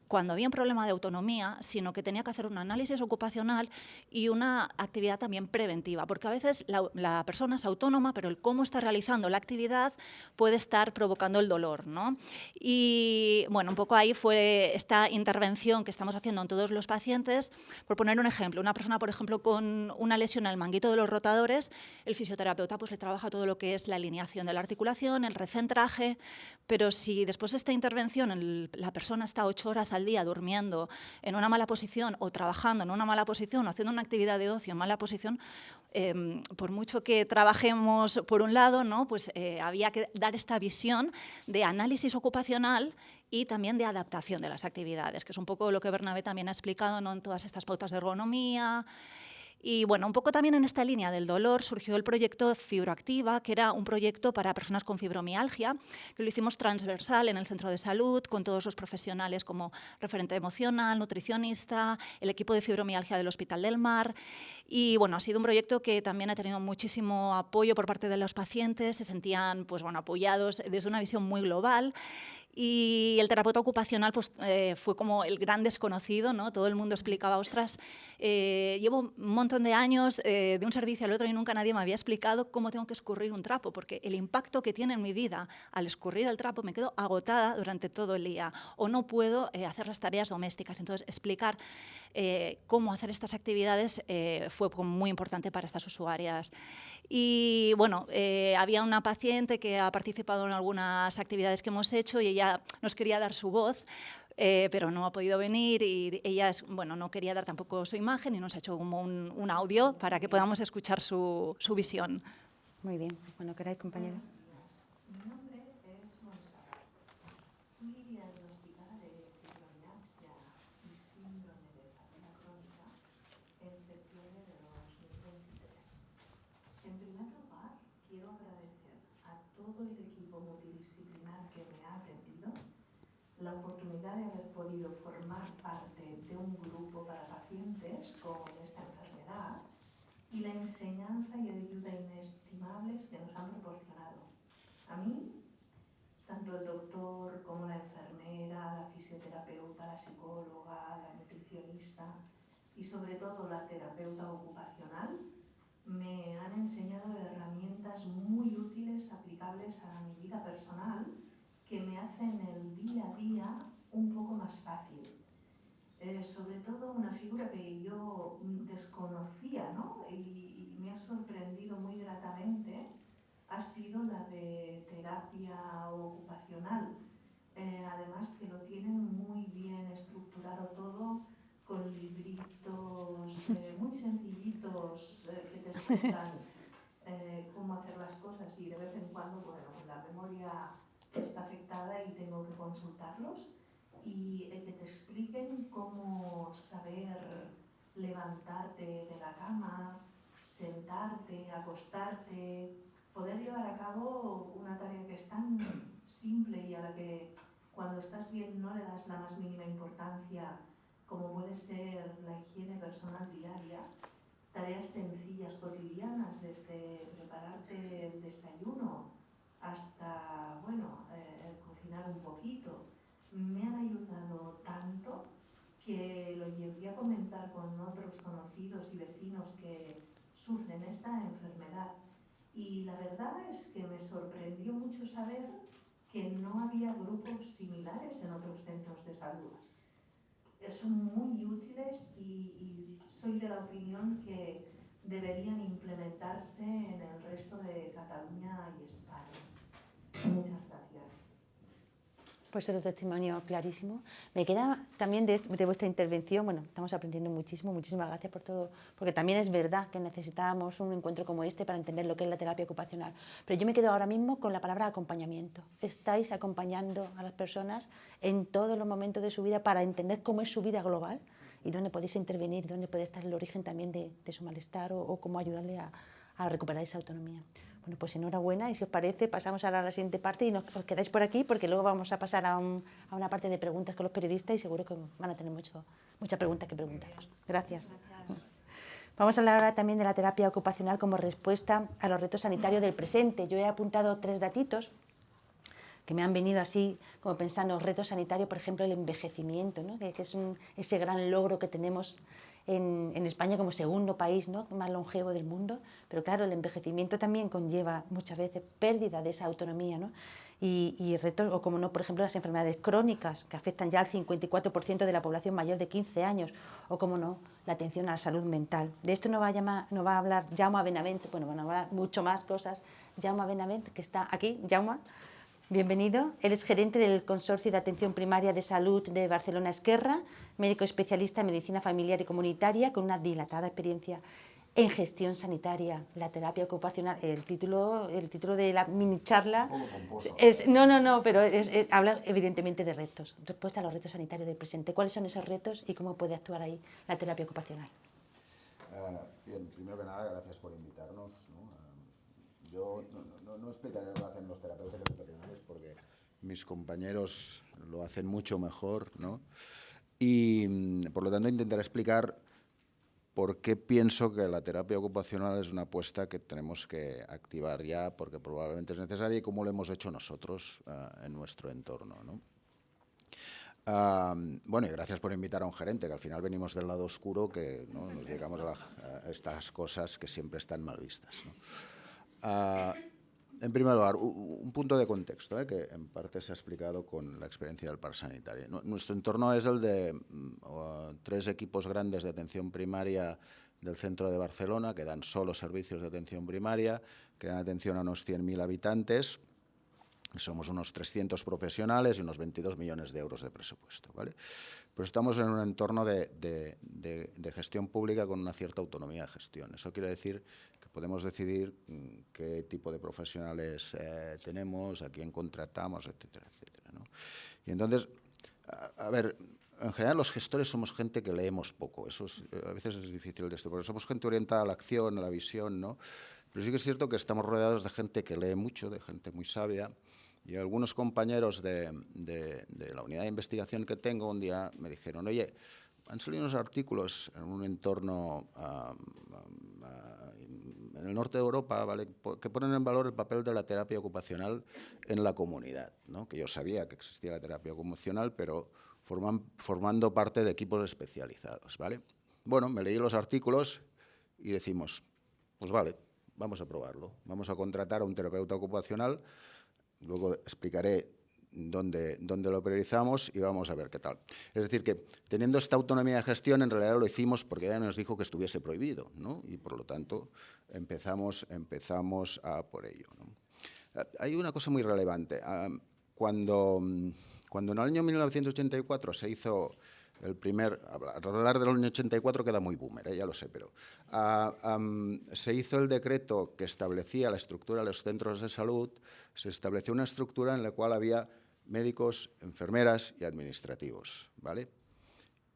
cuando había un problema de autonomía, sino que tenía que hacer un análisis ocupacional y una actividad también preventiva, porque a veces la persona es autónoma, pero el cómo está realizando la actividad puede estar provocando el dolor, ¿no? Y bueno, un poco ahí fue esta intervención que estamos haciendo en todos los pacientes. Por poner un ejemplo, una persona, por ejemplo, con una lesión en el manguito de los rotadores, el fisioterapeuta pues le trabaja todo lo que es la alineación de la articulación, el recentraje, pero si después de esta intervención la persona está 8 horas al día durmiendo en una mala posición o trabajando en una mala posición o haciendo una actividad de ocio en mala posición, por mucho que trabajemos por un lado, ¿no? Pues había que dar esta visión de análisis ocupacional y también de adaptación de las actividades, que es un poco lo que Bernabé también ha explicado, ¿no? En todas estas pautas de ergonomía. Y bueno, un poco también en esta línea del dolor surgió el proyecto Fibroactiva, que era un proyecto para personas con fibromialgia, que lo hicimos transversal en el centro de salud, con todos los profesionales como referente emocional, nutricionista, el equipo de fibromialgia del Hospital del Mar. Y bueno, ha sido un proyecto que también ha tenido muchísimo apoyo por parte de los pacientes, se sentían pues, bueno, apoyados desde una visión muy global. Y el terapeuta ocupacional pues, fue como el gran desconocido, ¿no? Todo el mundo explicaba, ostras, llevo un montón de años de un servicio al otro y nunca nadie me había explicado cómo tengo que escurrir un trapo, porque el impacto que tiene en mi vida al escurrir el trapo me quedo agotada durante todo el día o no puedo hacer las tareas domésticas. Entonces, explicar cómo hacer estas actividades fue muy importante para estas usuarias. Y bueno, había una paciente que ha participado en algunas actividades que hemos hecho y ella nos quería dar su voz, pero no ha podido venir y ella bueno, no quería dar tampoco su imagen y nos ha hecho como un audio para que podamos escuchar su visión.
Muy bien. Bueno, ¿queréis, compañeros?
Mi nombre es Montserrat. Fui diagnosticada de fibromialgia y síndrome de fatiga crónica en septiembre de 2023. En primer lugar, quiero agradecer a todo el equipo multidisciplinar que me ha atendido la oportunidad de haber podido formar parte de un grupo para pacientes con esta enfermedad y la enseñanza y ayuda inestimables que nos han proporcionado. A mí, tanto el doctor como la enfermera, la fisioterapeuta, la psicóloga, la nutricionista y sobre todo la terapeuta ocupacional me han enseñado herramientas muy útiles aplicables a mi vida personal que me hacen el día a día un poco más fácil. Sobre todo una figura que yo desconocía, ¿no? y me ha sorprendido muy gratamente ha sido la de terapia ocupacional. Además que lo tienen muy bien estructurado todo con libritos muy sencillitos que te explican cómo hacer las cosas y de vez en cuando, bueno, la memoria está afectada y tengo que consultarlos y que te expliquen cómo saber levantarte de la cama, sentarte, acostarte, poder llevar a cabo una tarea que es tan simple y a la que cuando estás bien no le das la más mínima importancia, como puede ser la higiene personal diaria, tareas sencillas cotidianas, desde prepararte el desayuno hasta, bueno, cocinar un poquito, me han ayudado tanto que lo llegué a comentar con otros conocidos y vecinos que sufren esta enfermedad. Y la verdad es que me sorprendió mucho saber que no había grupos similares en otros centros de salud. Son muy útiles y soy de la opinión que deberían implementarse en el resto de Cataluña y España. Muchas gracias.
Pues otro testimonio clarísimo. Me queda también de vuestra intervención, bueno, estamos aprendiendo muchísimo, muchísimas gracias por todo, porque también es verdad que necesitábamos un encuentro como este para entender lo que es la terapia ocupacional. Pero yo me quedo ahora mismo con la palabra acompañamiento. Estáis acompañando a las personas en todos los momentos de su vida para entender cómo es su vida global y dónde podéis intervenir, dónde puede estar el origen también de su malestar o cómo ayudarle a recuperar esa autonomía. Bueno, pues enhorabuena y si os parece pasamos ahora a la siguiente parte y os quedáis por aquí porque luego vamos a pasar a una parte de preguntas con los periodistas y seguro que van a tener muchas preguntas que preguntaros. Gracias. Vamos a hablar ahora también de la terapia ocupacional como respuesta a los retos sanitarios del presente. Yo he apuntado 3 datitos que me han venido así, como pensando, retos sanitarios, por ejemplo, el envejecimiento, ¿no? que es ese gran logro que tenemos en España como segundo país, ¿no? más longevo del mundo, pero claro, el envejecimiento también conlleva muchas veces pérdida de esa autonomía, ¿no? y retos, o como no, por ejemplo, las enfermedades crónicas, que afectan ya al 54% de la población mayor de 15 años, o como no, la atención a la salud mental. De esto nos va a hablar Jaume Benavent, bueno, van a hablar mucho más cosas. Jaume Benavent, que está aquí. Jaume, bienvenido. Él es gerente del Consorcio de Atención Primaria de Salud de Barcelona Esquerra, médico especialista en medicina familiar y comunitaria, con una dilatada experiencia en gestión sanitaria, la terapia ocupacional. El título de la mini charla es pero habla evidentemente de retos, respuesta a los retos sanitarios del presente. ¿Cuáles son esos retos y cómo puede actuar ahí la terapia ocupacional?
Bien, primero que nada, gracias por invitarnos, ¿no? Yo no explicaré lo que hacen los terapeutas ocupacionales porque mis compañeros lo hacen mucho mejor, ¿no? Y por lo tanto intentaré explicar por qué pienso que la terapia ocupacional es una apuesta que tenemos que activar ya porque probablemente es necesaria y cómo lo hemos hecho nosotros en nuestro entorno, ¿no? Bueno, y gracias por invitar a un gerente, que al final venimos del lado oscuro, que ¿no? nos llegamos a estas cosas que siempre están mal vistas, ¿no? En primer lugar, un punto de contexto, que en parte se ha explicado con la experiencia del parque sanitario. Nuestro entorno es el de 3 equipos grandes de atención primaria del centro de Barcelona, que dan solo servicios de atención primaria, que dan atención a unos 100.000 habitantes. Somos unos 300 profesionales y unos 22 millones de euros de presupuesto, ¿vale? Pues estamos en un entorno de gestión pública con una cierta autonomía de gestión. Eso quiere decir que podemos decidir qué tipo de profesionales tenemos, a quién contratamos, etcétera, etcétera, ¿no? Y entonces, a ver, en general los gestores somos gente que leemos poco. Eso a veces es difícil de esto, porque somos gente orientada a la acción, a la visión, ¿no? Pero sí que es cierto que estamos rodeados de gente que lee mucho, de gente muy sabia. Y algunos compañeros de la unidad de investigación que tengo un día me dijeron, oye, han salido unos artículos en un entorno en el norte de Europa, ¿vale?, que ponen en valor el papel de la terapia ocupacional en la comunidad, ¿no? Que yo sabía que existía la terapia ocupacional, pero formando parte de equipos especializados, ¿vale? Bueno, me leí los artículos y decimos, pues vale, vamos a probarlo. Vamos a contratar a un terapeuta ocupacional. Luego explicaré dónde lo priorizamos y vamos a ver qué tal. Es decir, que teniendo esta autonomía de gestión, en realidad lo hicimos porque ella nos dijo que estuviese prohibido, ¿no? Y por lo tanto empezamos a por ello, ¿no? Hay una cosa muy relevante. Cuando en el año 1984 se hizo el primer, hablar del año 84 queda muy boomer, ya lo sé, pero se hizo el decreto que establecía la estructura de los centros de salud. Se estableció una estructura en la cual había médicos, enfermeras y administrativos, ¿vale?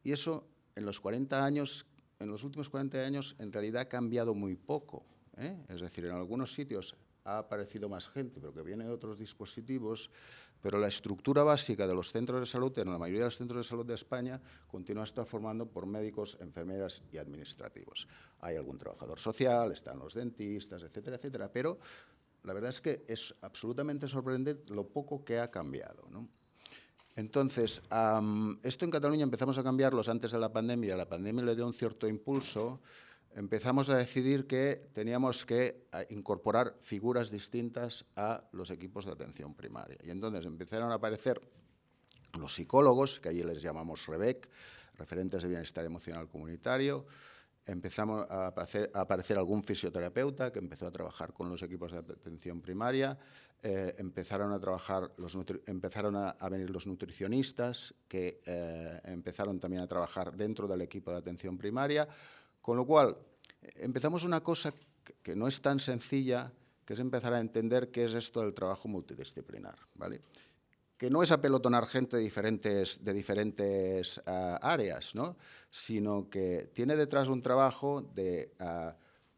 Y eso en los últimos 40 años, en realidad ha cambiado muy poco, ¿eh? Es decir, en algunos sitios ha aparecido más gente, pero que viene de otros dispositivos, pero la estructura básica de los centros de salud, en la mayoría de los centros de salud de España, continúa estar formando por médicos, enfermeras y administrativos. Hay algún trabajador social, están los dentistas, etcétera, etcétera, pero la verdad es que es absolutamente sorprendente lo poco que ha cambiado, ¿no? Entonces, esto en Cataluña empezamos a cambiarlos antes de la pandemia le dio un cierto impulso. Empezamos a decidir que teníamos que incorporar figuras distintas a los equipos de atención primaria. Y entonces empezaron a aparecer los psicólogos, que allí les llamamos REBEC, referentes de bienestar emocional comunitario. Empezamos a aparecer algún fisioterapeuta que empezó a trabajar con los equipos de atención primaria. Empezaron a venir los nutricionistas, que empezaron también a trabajar dentro del equipo de atención primaria. Con lo cual, empezamos una cosa que no es tan sencilla, que es empezar a entender qué es esto del trabajo multidisciplinar, ¿vale? Que no es apelotonar gente de diferentes áreas, ¿no? Sino que tiene detrás un trabajo de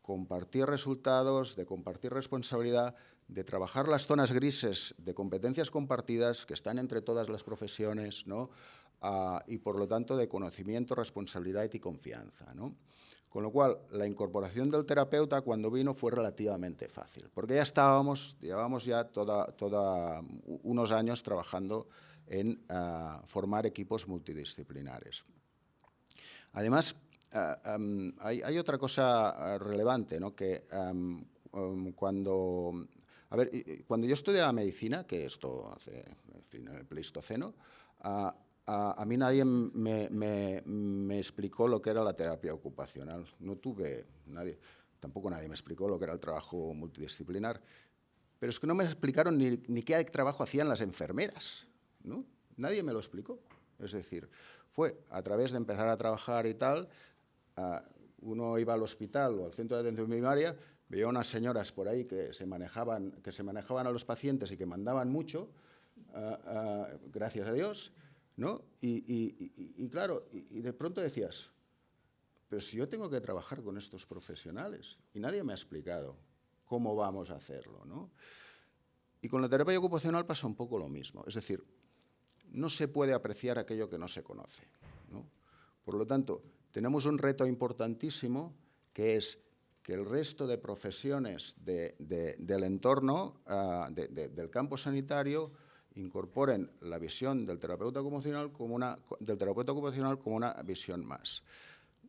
compartir resultados, de compartir responsabilidad, de trabajar las zonas grises de competencias compartidas que están entre todas las profesiones, ¿no? y por lo tanto de conocimiento, responsabilidad y confianza, ¿no? Con lo cual, la incorporación del terapeuta cuando vino fue relativamente fácil, porque ya llevábamos ya unos años trabajando en formar equipos multidisciplinares. Además, hay otra cosa relevante, ¿no? Que cuando yo estudiaba medicina, que esto hace, en fin, en el Pleistoceno, a mí nadie me explicó lo que era la terapia ocupacional. Tampoco nadie me explicó lo que era el trabajo multidisciplinar. Pero es que no me explicaron ni qué trabajo hacían las enfermeras, ¿no? Nadie me lo explicó. Es decir, fue a través de empezar a trabajar y tal, uno iba al hospital o al centro de atención primaria, veía unas señoras por ahí que se manejaban a los pacientes y que mandaban mucho, gracias a Dios, ¿no? Y claro, y de pronto decías, pero si yo tengo que trabajar con estos profesionales y nadie me ha explicado cómo vamos a hacerlo, ¿no? Y con la terapia ocupacional pasa un poco lo mismo, es decir, no se puede apreciar aquello que no se conoce, ¿no? Por lo tanto, tenemos un reto importantísimo que es que el resto de profesiones del entorno, del campo sanitario, incorporen la visión del terapeuta ocupacional como una visión más.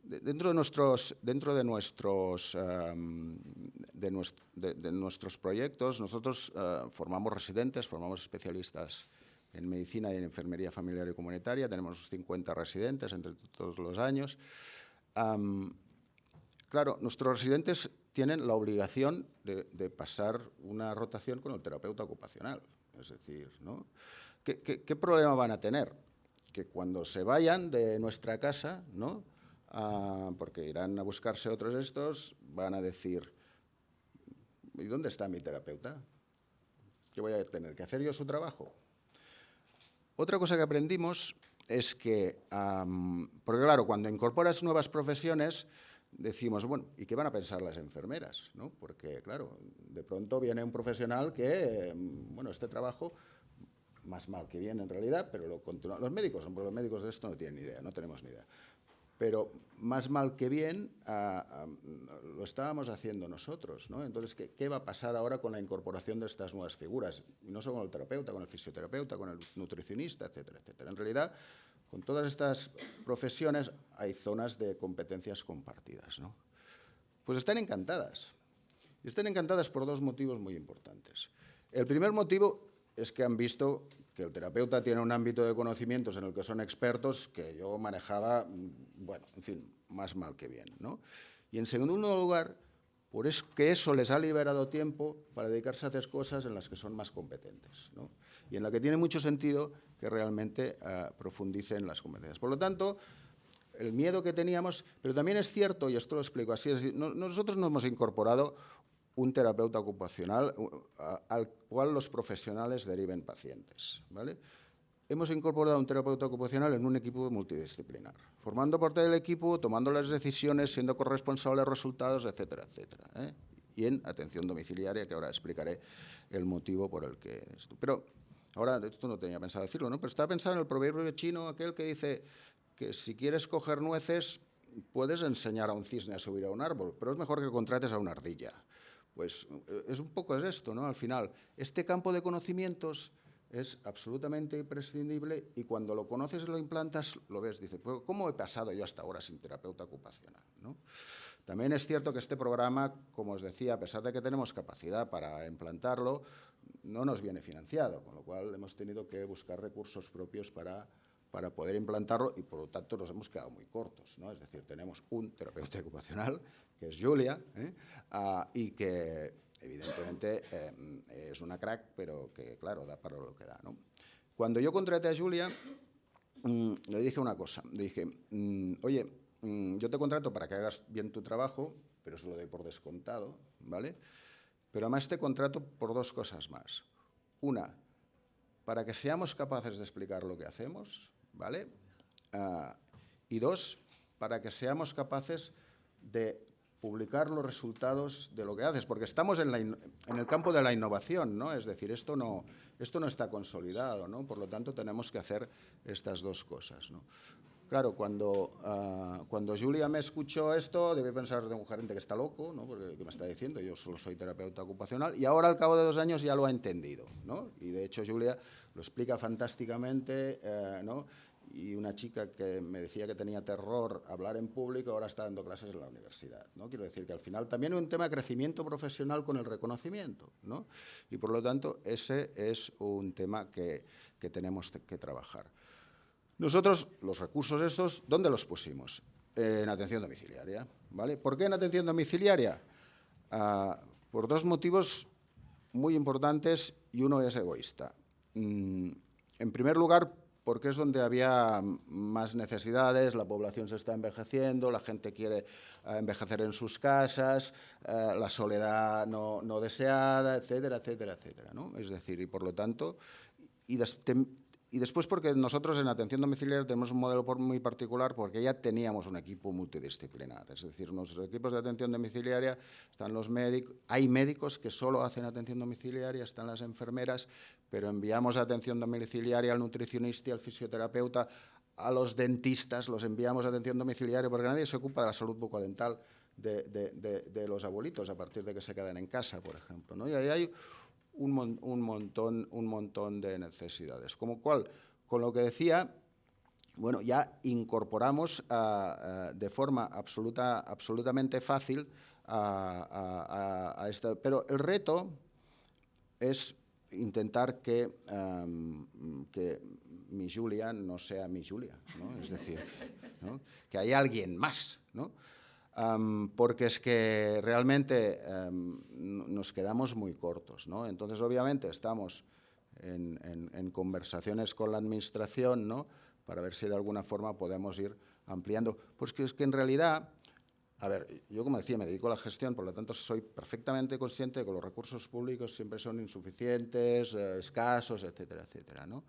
Dentro de nuestros proyectos, nosotros formamos residentes, formamos especialistas en medicina y en enfermería familiar y comunitaria. Tenemos 50 residentes entre todos los años. Claro, nuestros residentes tienen la obligación de pasar una rotación con el terapeuta ocupacional. Es decir, ¿no? ¿Qué problema van a tener? Que cuando se vayan de nuestra casa, ¿no? Porque irán a buscarse otros estos, van a decir, ¿y dónde está mi terapeuta? ¿Qué voy a tener que hacer yo su trabajo? Otra cosa que aprendimos es que, porque claro, cuando incorporas nuevas profesiones, decimos, bueno, ¿y qué van a pensar las enfermeras? ¿No? Porque, claro, de pronto viene un profesional que, bueno, este trabajo, más mal que bien en realidad, pero lo continúa. Los médicos de esto no tienen ni idea, no tenemos ni idea. Pero más mal que bien lo estábamos haciendo nosotros, ¿no? Entonces, ¿qué va a pasar ahora con la incorporación de estas nuevas figuras? Y no solo con el terapeuta, con el fisioterapeuta, con el nutricionista, etcétera, etcétera. En realidad, con todas estas profesiones hay zonas de competencias compartidas, ¿no? Pues están encantadas. Y están encantadas por dos motivos muy importantes. El primer motivo es que han visto que el terapeuta tiene un ámbito de conocimientos en el que son expertos que yo manejaba, bueno, en fin, más mal que bien, ¿no? Y en segundo lugar, que eso les ha liberado tiempo para dedicarse a hacer cosas en las que son más competentes, ¿no? Y en la que tiene mucho sentido que realmente profundicen las competencias. Por lo tanto, el miedo que teníamos, pero también es cierto, y esto lo explico así, es decir, nosotros no hemos incorporado un terapeuta ocupacional al cual los profesionales deriven pacientes, ¿vale? Hemos incorporado a un terapeuta ocupacional en un equipo multidisciplinar, formando parte del equipo, tomando las decisiones, siendo corresponsable de resultados, etcétera, etcétera, ¿eh? Y en atención domiciliaria, que ahora explicaré el motivo por el que esto. Pero ahora, esto no tenía pensado decirlo, ¿no? Pero estaba pensando en el proverbio chino, aquel que dice que si quieres coger nueces, puedes enseñar a un cisne a subir a un árbol, pero es mejor que contrates a una ardilla. Pues es un poco esto, ¿no? Al final, este campo de conocimientos es absolutamente imprescindible y cuando lo conoces y lo implantas, lo ves, dices, pues, ¿cómo he pasado yo hasta ahora sin terapeuta ocupacional, ¿no? También es cierto que este programa, como os decía, a pesar de que tenemos capacidad para implantarlo, no nos viene financiado, con lo cual hemos tenido que buscar recursos propios para poder implantarlo y, por lo tanto, nos hemos quedado muy cortos, ¿no? Es decir, tenemos un terapeuta ocupacional, que es Julia, y que, evidentemente, es una crack, pero que, claro, da para lo que da, ¿no? Cuando yo contraté a Julia, le dije una cosa. Le dije, oye, yo te contrato para que hagas bien tu trabajo, pero eso lo doy por descontado, ¿vale? Pero además te contrato por dos cosas más. Una, para que seamos capaces de explicar lo que hacemos, ¿vale? Y dos, para que seamos capaces de publicar los resultados de lo que haces, porque estamos en el campo de la innovación, ¿no? Es decir, esto no está consolidado, ¿no? Por lo tanto, tenemos que hacer estas dos cosas, ¿no? Claro, cuando Julia me escuchó esto, debe pensar de un gerente que está loco, ¿no? Porque ¿qué me está diciendo? Yo solo soy terapeuta ocupacional, y ahora al cabo de 2 años ya lo ha entendido, ¿no? Y de hecho Julia lo explica fantásticamente, ¿no? Y una chica que me decía que tenía terror hablar en público, ahora está dando clases en la universidad, ¿no? Quiero decir que al final también es un tema de crecimiento profesional con el reconocimiento, ¿no? Y por lo tanto ese es un tema que tenemos que trabajar. Nosotros, los recursos estos, ¿dónde los pusimos? En atención domiciliaria, ¿vale? ¿Por qué en atención domiciliaria? Por 2 motivos muy importantes, y uno es egoísta. En primer lugar, porque es donde había más necesidades, la población se está envejeciendo, la gente quiere envejecer en sus casas, la soledad no deseada, etcétera, etcétera, etcétera, ¿no? Es decir, y por lo tanto, y después porque nosotros en atención domiciliaria tenemos un modelo muy particular, porque ya teníamos un equipo multidisciplinar. Es decir, nuestros equipos de atención domiciliaria están los médicos, hay médicos que solo hacen atención domiciliaria, están las enfermeras, pero enviamos a atención domiciliaria al nutricionista y al fisioterapeuta, a los dentistas, los enviamos a atención domiciliaria, porque nadie se ocupa de la salud bucodental de los abuelitos a partir de que se quedan en casa, por ejemplo, ¿no? Y ahí hay un montón de necesidades. Con lo que decía, bueno, ya incorporamos de forma absolutamente fácil a esta. Pero el reto es intentar que mi Julia no sea mi Julia, ¿no? Es decir, ¿no? Que hay alguien más, ¿no? Porque es que realmente nos quedamos muy cortos, ¿no? Entonces, obviamente, estamos en conversaciones con la administración, ¿no? Para ver si de alguna forma podemos ir ampliando. Pues que es que en realidad, a ver, yo como decía, me dedico a la gestión, por lo tanto soy perfectamente consciente de que los recursos públicos siempre son insuficientes, escasos, etcétera, etcétera, ¿no?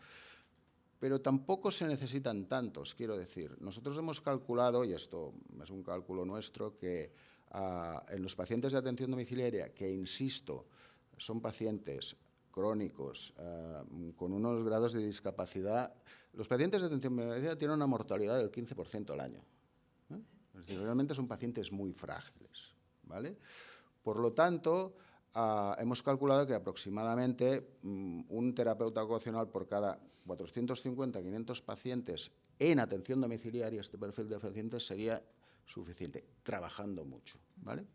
Pero tampoco se necesitan tantos, quiero decir. Nosotros hemos calculado, y esto es un cálculo nuestro, que en los pacientes de atención domiciliaria, que insisto, son pacientes crónicos, con unos grados de discapacidad, los pacientes de atención domiciliaria tienen una mortalidad del 15% al año. Es decir, realmente son pacientes muy frágiles, ¿vale? Por lo tanto, hemos calculado que aproximadamente un terapeuta ocupacional por cada 450, 500 pacientes en atención domiciliaria, este perfil de pacientes sería suficiente, trabajando mucho, ¿vale?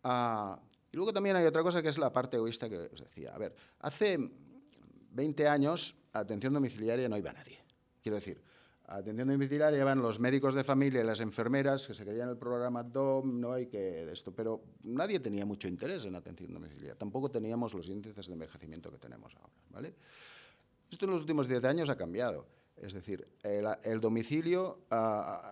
Y luego también hay otra cosa que es la parte egoísta que os decía. A ver, hace 20 años a atención domiciliaria no iba nadie. Quiero decir, a atención domiciliaria iban los médicos de familia y las enfermeras que se creían el programa DOM, ¿no? Y que esto, pero nadie tenía mucho interés en atención domiciliaria. Tampoco teníamos los índices de envejecimiento que tenemos ahora, ¿vale? Esto en los últimos 10 años ha cambiado. Es decir, el domicilio,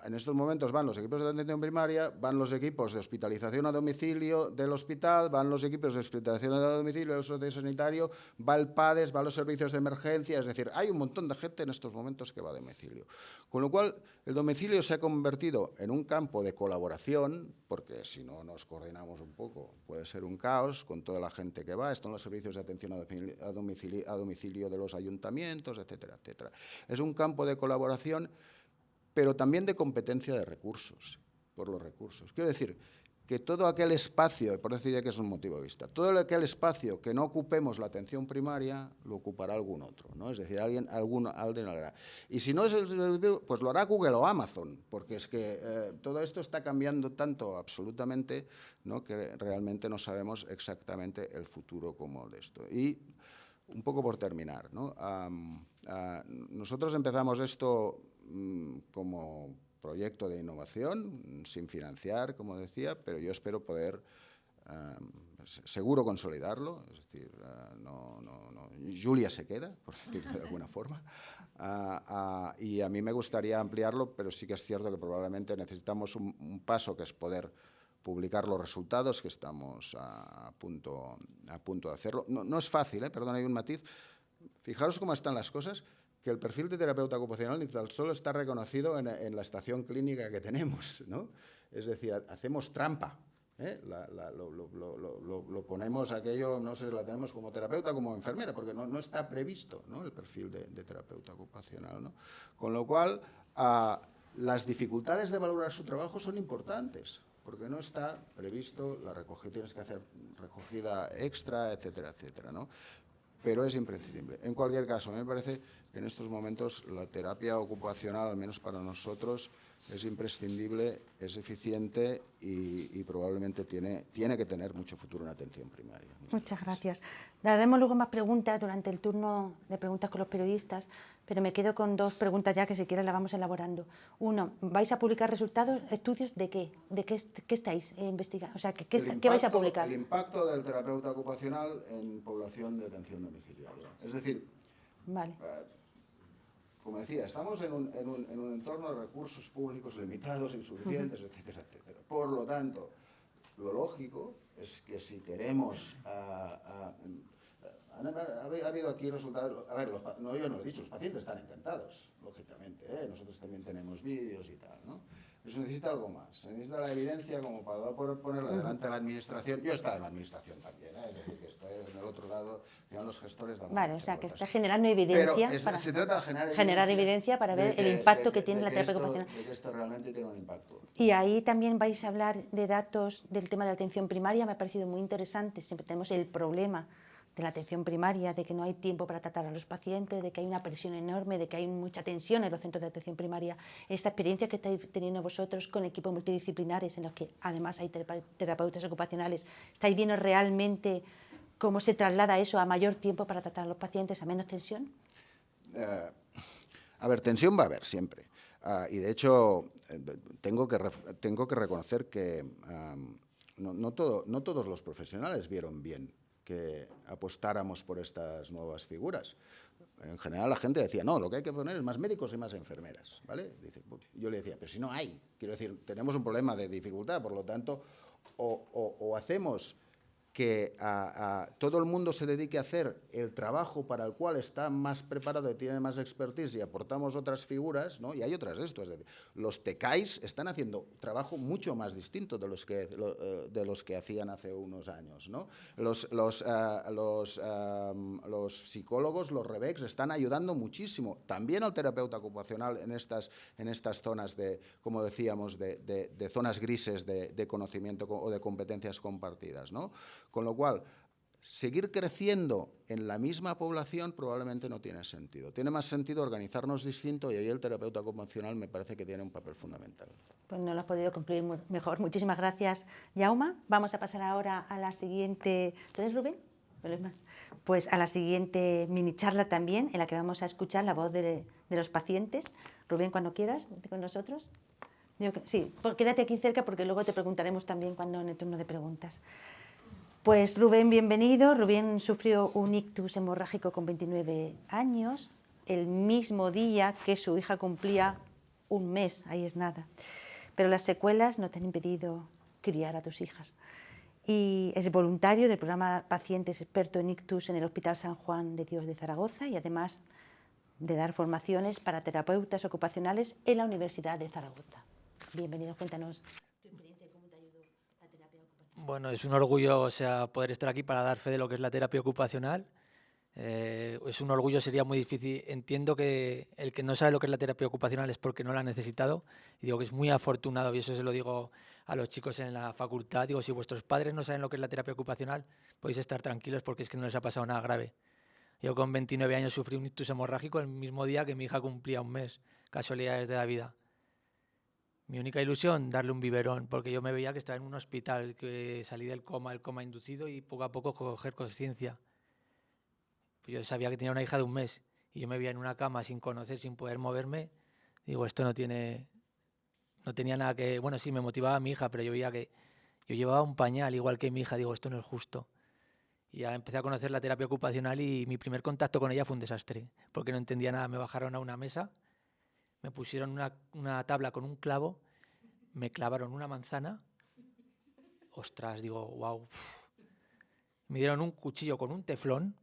en estos momentos van los equipos de atención primaria, van los equipos de hospitalización a domicilio del hospital, van los equipos de hospitalización a domicilio del sociosanitario, va el PADES, van los servicios de emergencia, es decir, hay un montón de gente en estos momentos que va a domicilio. Con lo cual, el domicilio se ha convertido en un campo de colaboración, porque si no nos coordinamos un poco puede ser un caos con toda la gente que va, están los servicios de atención a domicilio de los ayuntamientos, etcétera, etcétera. Es un campo de colaboración, pero también de competencia de recursos, por los recursos. Quiero decir que todo aquel espacio, por decir ya que es un motivo de vista, todo aquel espacio que no ocupemos la atención primaria, lo ocupará algún otro, ¿no? Es decir, alguien lo hará. Y si no es el servicio, pues lo hará Google o Amazon, porque es que todo esto está cambiando tanto absolutamente, ¿no? Que realmente no sabemos exactamente el futuro como de esto. Y un poco por terminar, ¿no? Nosotros empezamos esto como proyecto de innovación, sin financiar, como decía, pero yo espero poder, seguro, consolidarlo. Es decir, Julia se queda, por decirlo de alguna forma, y a mí me gustaría ampliarlo, pero sí que es cierto que probablemente necesitamos un paso que es poder publicar los resultados, que estamos a punto de hacerlo. No es fácil, perdón, hay un matiz. Fijaros cómo están las cosas, que el perfil de terapeuta ocupacional ni tan solo está reconocido en la estación clínica que tenemos, ¿no? Es decir, hacemos trampa, Lo ponemos aquello, no sé, la tenemos como terapeuta, como enfermera, porque no está previsto, ¿no?, el perfil de terapeuta ocupacional, ¿no? Con lo cual, las dificultades de valorar su trabajo son importantes, porque no está previsto la recogida, tienes que hacer recogida extra, etcétera, etcétera, ¿no? Pero es imprescindible. En cualquier caso, a mí me parece que en estos momentos la terapia ocupacional, al menos para nosotros, es imprescindible, es eficiente y probablemente tiene que tener mucho futuro en atención primaria.
Muchas gracias. Daremos luego más preguntas durante el turno de preguntas con los periodistas, pero me quedo con 2 preguntas ya que si quieres las vamos elaborando. Uno, ¿vais a publicar resultados, estudios de qué? ¿De qué estáis investigando? O sea, ¿qué vais a publicar?
El impacto del terapeuta ocupacional en población de atención domiciliaria. Es decir,
vale.
Como decía, estamos en un entorno de recursos públicos limitados, insuficientes, etcétera, etcétera. Por lo tanto, lo lógico es que si queremos... ha habido aquí resultados... A ver, yo no lo he dicho, los pacientes están encantados, lógicamente, ¿eh? Nosotros también tenemos vídeos y tal, ¿no? Pero se necesita algo más, se necesita la evidencia como para poder ponerla delante de la administración. Yo he estado en la administración también, ¿eh? Es decir, que estoy en el otro lado, que los gestores...
Vale, o sea, que está generando evidencia.
Pero se trata de
generar evidencia para ver el impacto que tiene la terapia ocupacional.
De que esto realmente tiene un impacto.
Y ahí también vais a hablar de datos del tema de la atención primaria, me ha parecido muy interesante. Siempre tenemos el problema de la atención primaria, de que no hay tiempo para tratar a los pacientes, de que hay una presión enorme, de que hay mucha tensión en los centros de atención primaria. Esta experiencia que estáis teniendo vosotros con equipos multidisciplinares, en los que además hay terapeutas ocupacionales, ¿estáis viendo realmente cómo se traslada eso a mayor tiempo para tratar a los pacientes, a menos tensión?
A ver, tensión va a haber siempre. Y de hecho, tengo que reconocer que no todos los profesionales vieron bien que apostáramos por estas nuevas figuras. En general la gente decía, no, lo que hay que poner es más médicos y más enfermeras, ¿vale? Yo le decía, pero si no hay, quiero decir, tenemos un problema de dificultad, por lo tanto, o hacemos que todo el mundo se dedique a hacer el trabajo para el cual está más preparado y tiene más expertise y aportamos otras figuras, ¿no? Y hay otras de esto, es decir, los TECAIs están haciendo trabajo mucho más distinto de los que hacían hace unos años, ¿no? Los psicólogos, los REVECs, están ayudando muchísimo, también al terapeuta ocupacional en estas zonas como decíamos, de zonas grises de conocimiento o de competencias compartidas, ¿no? Con lo cual, seguir creciendo en la misma población probablemente no tiene sentido. Tiene más sentido organizarnos distinto y ahí el terapeuta ocupacional me parece que tiene un papel fundamental.
Pues no lo has podido concluir mejor. Muchísimas gracias, Jaume. Vamos a pasar ahora a la siguiente... ¿Tú eres Rubén? Pues a la siguiente mini charla también, en la que vamos a escuchar la voz de los pacientes. Rubén, cuando quieras, vente con nosotros. Sí, quédate aquí cerca porque luego te preguntaremos también en el turno de preguntas. Pues Rubén, bienvenido. Rubén sufrió un ictus hemorrágico con 29 años, el mismo día que su hija cumplía un mes, ahí es nada. Pero las secuelas no te han impedido criar a tus hijas. Y es voluntario del programa Pacientes Experto en Ictus en el Hospital San Juan de Dios de Zaragoza y además de dar formaciones para terapeutas ocupacionales en la Universidad de Zaragoza. Bienvenido, cuéntanos tu experiencia y cómo te ayudó la terapia ocupacional.
Bueno, es un orgullo, poder estar aquí para dar fe de lo que es la terapia ocupacional. Es un orgullo, sería muy difícil. Entiendo que el que no sabe lo que es la terapia ocupacional es porque no la ha necesitado. Y digo que es muy afortunado, y eso se lo digo a los chicos en la facultad. Digo, si vuestros padres no saben lo que es la terapia ocupacional, podéis estar tranquilos porque es que no les ha pasado nada grave. Yo con 29 años sufrí un ictus hemorrágico el mismo día que mi hija cumplía un mes. Casualidades de la vida. Mi única ilusión, darle un biberón, porque yo me veía que estaba en un hospital, que salí del coma, el coma inducido, y poco a poco coger conciencia. Pues yo sabía que tenía una hija de un mes, y yo me veía en una cama sin conocer, sin poder moverme. Digo, esto no tenía nada que... Bueno, sí, me motivaba a mi hija, pero yo veía que yo llevaba un pañal igual que mi hija. Digo, esto no es justo. Y ya empecé a conocer la terapia ocupacional y mi primer contacto con ella fue un desastre, porque no entendía nada. Me bajaron a una mesa, me pusieron una tabla con un clavo, me clavaron una manzana. Ostras, digo, wow. Me dieron un cuchillo con un teflón.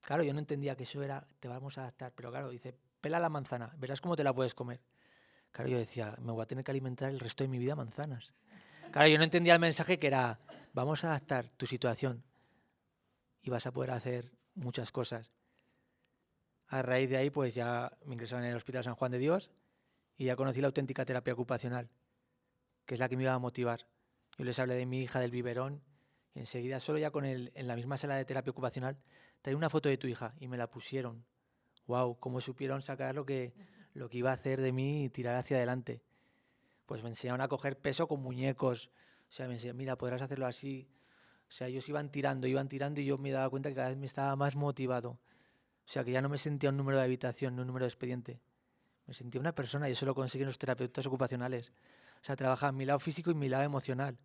Claro, yo no entendía que eso era, te vamos a adaptar. Pero claro, dice, pela la manzana, verás cómo te la puedes comer. Claro, yo decía, me voy a tener que alimentar el resto de mi vida manzanas. Claro, yo no entendía el mensaje que era, vamos a adaptar tu situación y vas a poder hacer muchas cosas. A raíz de ahí, pues ya me ingresaron en el Hospital San Juan de Dios y ya conocí la auténtica terapia ocupacional, que es la que me iba a motivar. Yo les hablé de mi hija, del biberón, y enseguida, solo ya en la misma sala de terapia ocupacional, traí una foto de tu hija y me la pusieron. ¡Wow! Cómo supieron sacar lo que iba a hacer de mí y tirar hacia adelante. Pues me enseñaron a coger peso con muñecos. O sea, me enseñaron, mira, podrás hacerlo así. O sea, ellos iban tirando y yo me daba cuenta que cada vez me estaba más motivado. O sea, que ya no me sentía un número de habitación, no un número de expediente. Me sentía una persona y eso lo consiguen los terapeutas ocupacionales. O sea, trabajaban mi lado físico y mi lado emocional.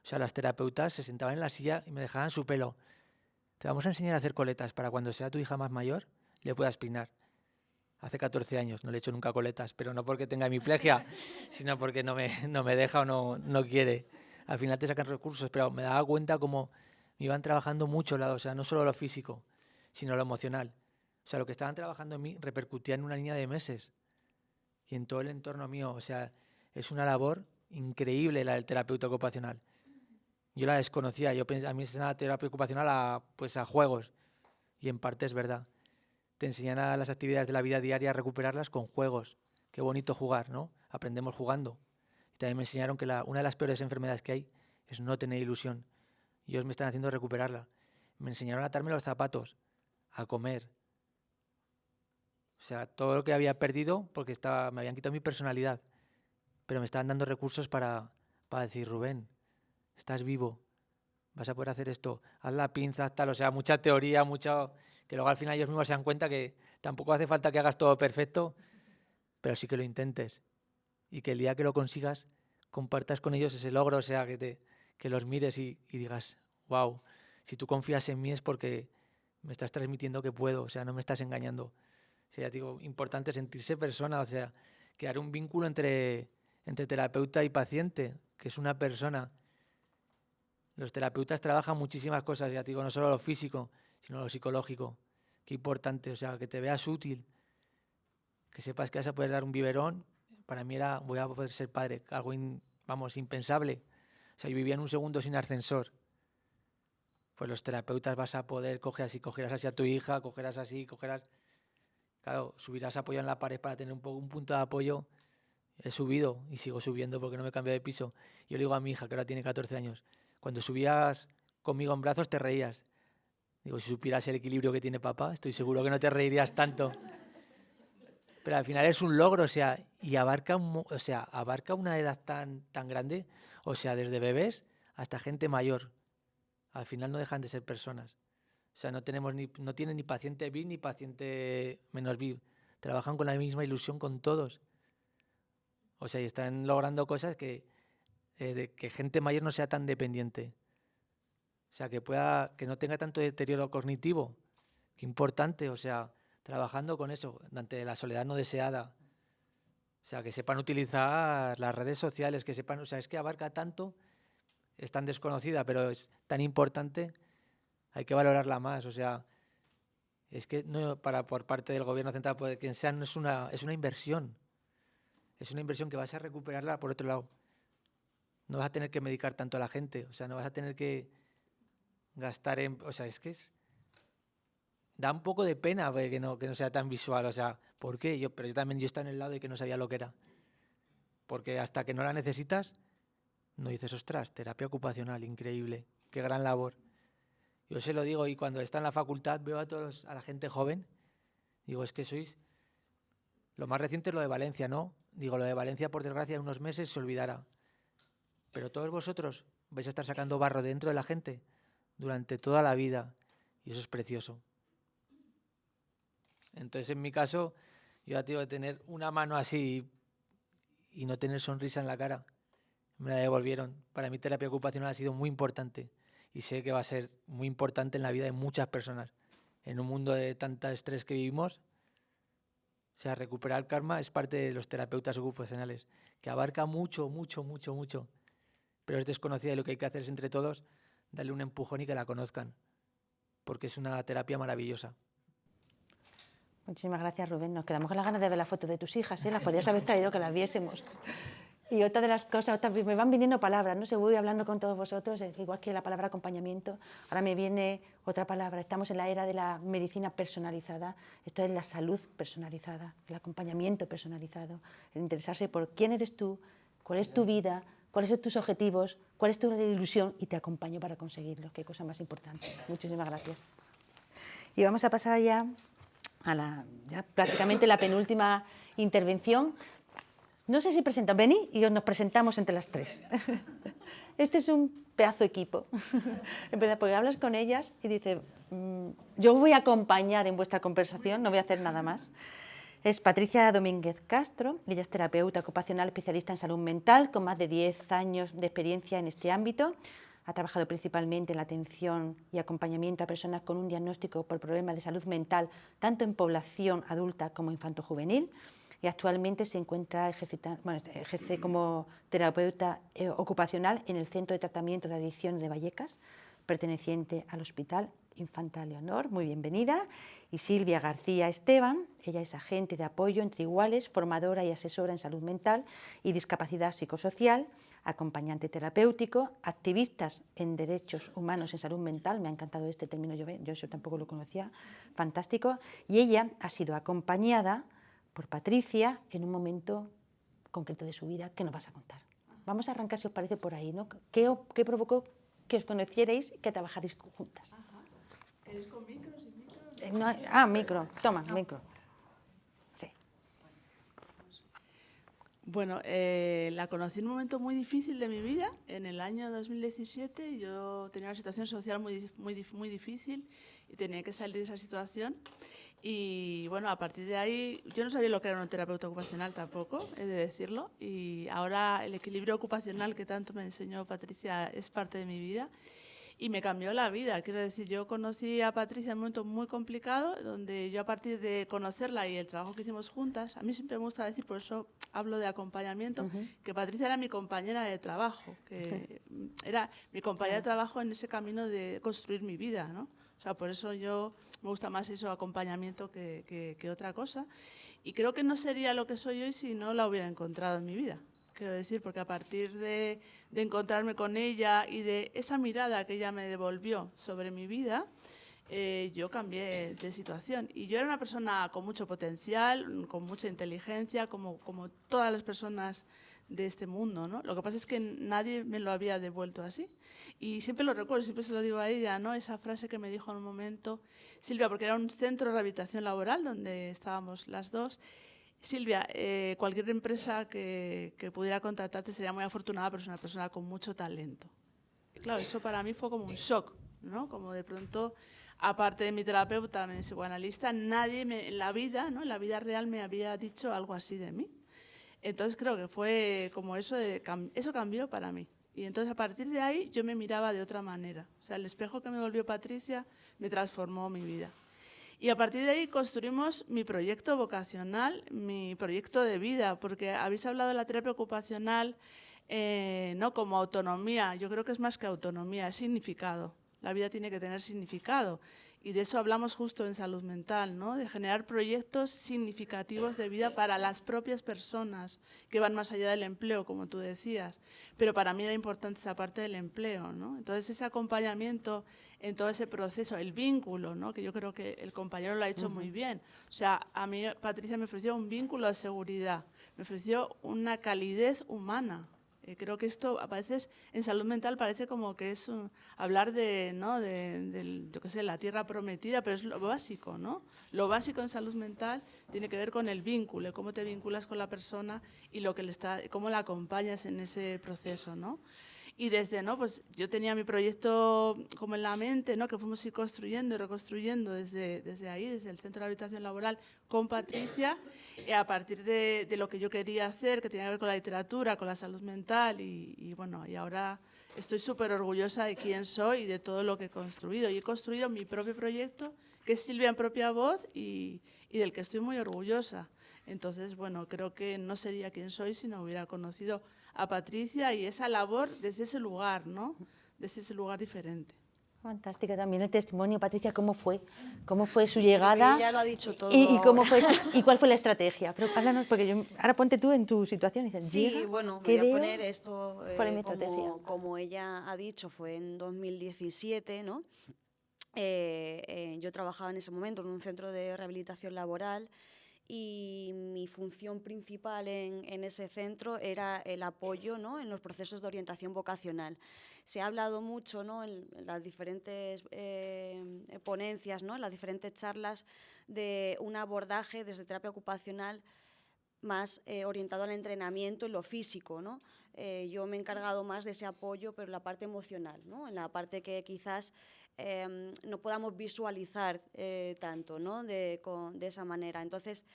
O sea, las terapeutas se sentaban en la silla y me dejaban su pelo. Te vamos a enseñar a hacer coletas para cuando sea tu hija más mayor le puedas peinar. Hace 14 años, no le he hecho nunca coletas, pero no porque tenga hemiplegia, sino porque no me deja o no quiere. Al final te sacan recursos, pero me daba cuenta como me iban trabajando mucho lado, o sea, no solo lo físico, sino lo emocional. O sea, lo que estaban trabajando en mí repercutía en una niña de meses y en todo el entorno mío. O sea, es una labor increíble la del terapeuta ocupacional. Yo la desconocía, a mí es una terapia ocupacional a juegos, y en parte es verdad. Te enseñan a las actividades de la vida diaria a recuperarlas con juegos. Qué bonito jugar, ¿no? Aprendemos jugando. Y también me enseñaron que una de las peores enfermedades que hay es no tener ilusión. Y ellos me están haciendo recuperarla. Me enseñaron a atarme los zapatos, a comer. O sea, todo lo que había perdido porque me habían quitado mi personalidad. Pero me estaban dando recursos para decir, Rubén, estás vivo, vas a poder hacer esto, haz la pinza, tal. O sea, mucha teoría, que luego al final ellos mismos se dan cuenta que tampoco hace falta que hagas todo perfecto, pero sí que lo intentes. Y que el día que lo consigas, compartas con ellos ese logro, o sea, que los mires y digas, wow, si tú confías en mí es porque me estás transmitiendo que puedo, o sea, no me estás engañando. O sea, ya digo, importante sentirse persona, o sea, crear un vínculo entre terapeuta y paciente, que es una persona. Los terapeutas trabajan muchísimas cosas, ya digo, no solo lo físico, sino lo psicológico. Qué importante, o sea, que te veas útil, que sepas que vas a poder dar un biberón. Para mí voy a poder ser padre, algo impensable. O sea, yo vivía en un segundo sin ascensor. Pues los terapeutas vas a poder cogerás así a tu hija, cogerás así, claro, subirás apoyo en la pared para tener un punto de apoyo. He subido y sigo subiendo porque no me he cambiado de piso. Yo le digo a mi hija, que ahora tiene 14 años, cuando subías conmigo en brazos te reías. Digo, si supieras el equilibrio que tiene papá, estoy seguro que no te reirías tanto. Pero al final es un logro, o sea, y abarca una edad tan grande, o sea, desde bebés hasta gente mayor. Al final no dejan de ser personas. O sea, no tienen ni paciente VIP ni paciente menos VIP. Trabajan con la misma ilusión con todos. O sea, y están logrando cosas que gente mayor no sea tan dependiente. O sea, que no tenga tanto deterioro cognitivo. Qué importante, o sea, trabajando con eso, ante la soledad no deseada. O sea, que sepan utilizar las redes sociales, que sepan, o sea, es que abarca tanto, es tan desconocida, pero es tan importante, hay que valorarla más. O sea, es que no por parte del gobierno central, por quien sea, no es una inversión. Es una inversión que vas a recuperarla por otro lado. No vas a tener que medicar tanto a la gente, o sea, no vas a tener que gastar o sea, es que da un poco de pena que no sea tan visual, o sea, ¿por qué? Pero yo estaba en el lado de que no sabía lo que era. Porque hasta que no la necesitas, no dices, ostras, terapia ocupacional, increíble, qué gran labor. Yo se lo digo y cuando está en la facultad veo a la gente joven, digo, es que lo más reciente es lo de Valencia, ¿no? Digo, lo de Valencia, por desgracia, en unos meses se olvidará. Pero todos vosotros vais a estar sacando barro dentro de la gente durante toda la vida y eso es precioso. Entonces, en mi caso, yo ya tengo que tener una mano así y no tener sonrisa en la cara. Me la devolvieron. Para mí terapia ocupacional ha sido muy importante y sé que va a ser muy importante en la vida de muchas personas. En un mundo de tanto estrés que vivimos, o sea, recuperar el karma es parte de los terapeutas ocupacionales, que abarca mucho, mucho, mucho, mucho. Pero es desconocida y lo que hay que hacer es entre todos darle un empujón y que la conozcan, porque es una terapia maravillosa.
Muchísimas gracias, Rubén. Nos quedamos con las ganas de ver las fotos de tus hijas, ¿eh? Las podrías haber traído que las viésemos. Y otra de las cosas, me van viniendo palabras, ¿no? Se voy hablando con todos vosotros, igual que la palabra acompañamiento, ahora me viene otra palabra. Estamos en la era de la medicina personalizada, esto es la salud personalizada, el acompañamiento personalizado, el interesarse por quién eres tú, cuál es tu vida, cuáles son tus objetivos, cuál es tu ilusión y te acompaño para conseguirlo. Qué cosa más importante. Muchísimas gracias. Y vamos a pasar ya a ya prácticamente la penúltima intervención. No sé si presentan, venid y nos presentamos entre las tres. Este es un pedazo de equipo. Porque hablas con ellas y dices, yo voy a acompañar en vuestra conversación, no voy a hacer nada más. Es Patricia Domínguez Castro, ella es terapeuta ocupacional especialista en salud mental, con más de 10 años de experiencia en este ámbito. Ha trabajado principalmente en la atención y acompañamiento a personas con un diagnóstico por problemas de salud mental, tanto en población adulta como infanto-juvenil. Y actualmente se encuentra ejerce como terapeuta ocupacional en el Centro de Tratamiento de Adicciones de Vallecas, perteneciente al Hospital Infanta Leonor. Muy bienvenida. Y Silvia García Esteban, ella es agente de apoyo entre iguales, formadora y asesora en salud mental y discapacidad psicosocial, acompañante terapéutico, activistas en derechos humanos en salud mental. Me ha encantado este término, yo eso tampoco lo conocía, fantástico. Y ella ha sido acompañada por Patricia en un momento concreto de su vida que nos vas a contar. Vamos a arrancar, si os parece, por ahí, ¿no? ¿Qué provocó que os conocierais y que trabajarais juntas?
¿Queréis con micro, sin micro?
Micro, toma, micro. Sí.
Bueno, la conocí en un momento muy difícil de mi vida. En el año 2017 yo tenía una situación social muy difícil y tenía que salir de esa situación. Y bueno, a partir de ahí, yo no sabía lo que era un terapeuta ocupacional tampoco, he de decirlo. Y ahora el equilibrio ocupacional que tanto me enseñó Patricia es parte de mi vida. Y me cambió la vida. Quiero decir, yo conocí a Patricia en un momento muy complicado, donde yo a partir de conocerla y el trabajo que hicimos juntas, a mí siempre me gusta decir, por eso hablo de acompañamiento, que Patricia era mi compañera de trabajo, que era mi compañera de trabajo en ese camino de construir mi vida, ¿no? O sea, por eso yo me gusta más eso, acompañamiento, que otra cosa. Y creo que no sería lo que soy hoy si no la hubiera encontrado en mi vida. Quiero decir, porque a partir de encontrarme con ella y de esa mirada que ella me devolvió sobre mi vida, yo cambié de situación. Y yo era una persona con mucho potencial, con mucha inteligencia, como todas las personas de este mundo, ¿no? Lo que pasa es que nadie me lo había devuelto así. Y siempre lo recuerdo, siempre se lo digo a ella, ¿no? Esa frase que me dijo en un momento, Silvia, porque era un centro de rehabilitación laboral donde estábamos las dos. Silvia, cualquier empresa que pudiera contratarte sería muy afortunada, pero es una persona con mucho talento. Y claro, eso para mí fue como un shock, ¿no? Como de pronto, aparte de mi terapeuta, mi psicoanalista, nadie en la vida, ¿no? En la vida real me había dicho algo así de mí. Entonces creo que fue como eso cambió para mí. Y entonces a partir de ahí yo me miraba de otra manera. O sea, el espejo que me volvió Patricia me transformó mi vida. Y a partir de ahí construimos mi proyecto vocacional, mi proyecto de vida, porque habéis hablado de la terapia ocupacional no como autonomía. Yo creo que es más que autonomía, es significado. La vida tiene que tener significado. Y de eso hablamos justo en salud mental, ¿no? De generar proyectos significativos de vida para las propias personas, que van más allá del empleo, como tú decías. Pero para mí era importante esa parte del empleo, ¿no? Entonces ese acompañamiento en todo ese proceso, el vínculo, ¿no? Que yo creo que el compañero lo ha hecho muy bien. O sea, a mí Patricia me ofreció un vínculo de seguridad, me ofreció una calidez humana. Creo que esto a veces en salud mental parece como que es hablar de, ¿no? yo qué sé, la tierra prometida, pero es lo básico, ¿no? Lo básico en salud mental tiene que ver con el vínculo, cómo te vinculas con la persona y cómo la acompañas en ese proceso, ¿no? Y desde, ¿no? Pues yo tenía mi proyecto como en la mente, ¿no? Que fuimos ir construyendo y reconstruyendo desde ahí, desde el Centro de Rehabilitación Laboral con Patricia, y a partir de lo que yo quería hacer, que tenía que ver con la literatura, con la salud mental, y bueno, y ahora estoy súper orgullosa de quién soy y de todo lo que he construido. Y he construido mi propio proyecto, que es Silvia en propia voz, y del que estoy muy orgullosa. Entonces, bueno, creo que no sería quien soy si no hubiera conocido a Patricia y esa labor desde ese lugar, ¿no? Desde ese lugar diferente.
Fantástico también el testimonio, Patricia, ¿cómo fue su llegada?
Ella lo ha dicho todo.
¿Y cómo fue, y cuál fue la estrategia? Pero háblanos, porque ahora ponte tú en tu situación y dices,
Sí,
llega,
bueno,
¿qué
voy a
veo?
poner esto
¿Cuál es mi estrategia?
como ella ha dicho, fue en 2017, ¿no? Yo trabajaba en ese momento en un centro de rehabilitación laboral y mi función principal en ese centro era el apoyo, ¿no?, en los procesos de orientación vocacional. Se ha hablado mucho, ¿no?, en las diferentes ponencias, ¿no?, en las diferentes charlas, de un abordaje desde terapia ocupacional más orientado al entrenamiento en lo físico, ¿no? Yo me he encargado más de ese apoyo, pero en la parte emocional, ¿no?, en la parte que quizás no podamos visualizar tanto, ¿no?, de esa manera. Entonces,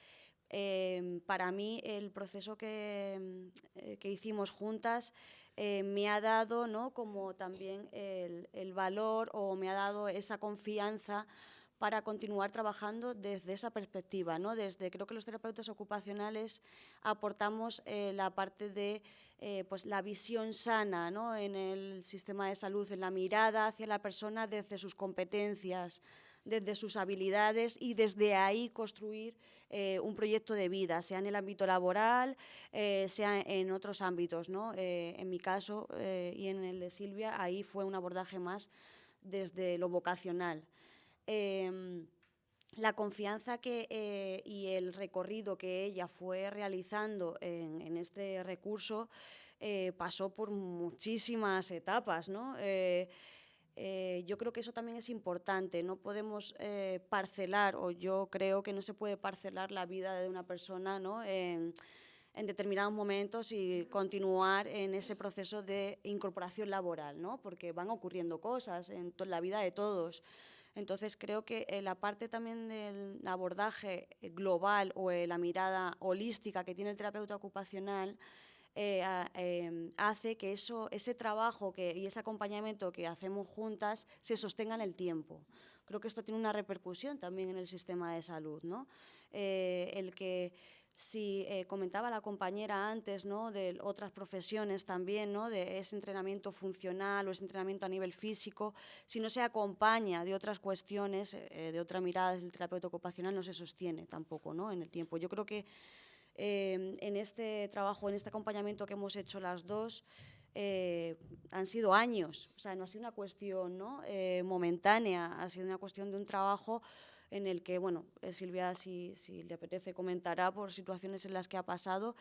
para mí el proceso que hicimos juntas me ha dado, ¿no?, como también el valor, o me ha dado esa confianza para continuar trabajando desde esa perspectiva, ¿no? Creo que los terapeutas ocupacionales aportamos la parte de pues la visión sana, ¿no?, en el sistema de salud, en la mirada hacia la persona desde sus competencias, desde sus habilidades, y desde ahí construir un proyecto de vida, sea en el ámbito laboral, sea en otros ámbitos, ¿no? En mi caso y en el de Silvia, ahí fue un abordaje más desde lo vocacional. La confianza y el recorrido que ella fue realizando en este recurso pasó por muchísimas etapas, ¿no? Yo creo que eso también es importante. No podemos parcelar, o yo creo que no se puede parcelar la vida de una persona, ¿no?, en determinados momentos, y continuar en ese proceso de incorporación laboral, ¿no?, porque van ocurriendo cosas en la vida de todos. Entonces, creo que la parte también del abordaje global o la mirada holística que tiene el terapeuta ocupacional hace que ese trabajo y ese acompañamiento que hacemos juntas se sostenga en el tiempo. Creo que esto tiene una repercusión también en el sistema de salud, ¿no? Si comentaba la compañera antes, ¿no?, de otras profesiones también, ¿no?, de ese entrenamiento funcional o ese entrenamiento a nivel físico, si no se acompaña de otras cuestiones, de otra mirada del terapeuta ocupacional, no se sostiene tampoco, ¿no?, en el tiempo. Yo creo que en este trabajo, en este acompañamiento que hemos hecho las dos, han sido años. O sea, no ha sido una cuestión, ¿no?, momentánea, ha sido una cuestión de un trabajo en el que, bueno, Silvia, si le apetece, comentará por situaciones en las que ha pasado,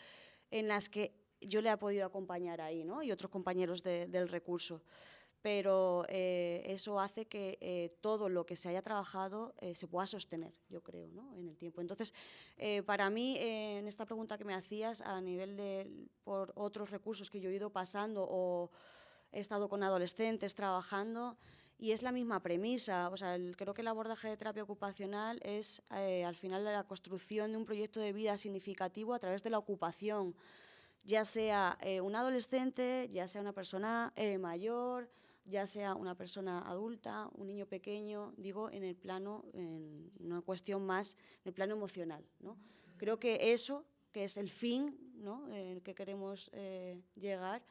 en las que yo le he podido acompañar ahí, ¿no?, y otros compañeros del recurso. Pero eso hace que todo lo que se haya trabajado se pueda sostener, yo creo, ¿no?, en el tiempo. Entonces, para mí, en esta pregunta que me hacías, a nivel por otros recursos que yo he ido pasando, o he estado con adolescentes trabajando, y es la misma premisa. O sea, creo que el abordaje de terapia ocupacional es, al final, la construcción de un proyecto de vida significativo a través de la ocupación, ya sea un adolescente, ya sea una persona mayor, ya sea una persona adulta, un niño pequeño, digo, en el plano, en una cuestión más, en el plano emocional, ¿no? Creo que eso, que es el fin, ¿no?, que queremos llegar,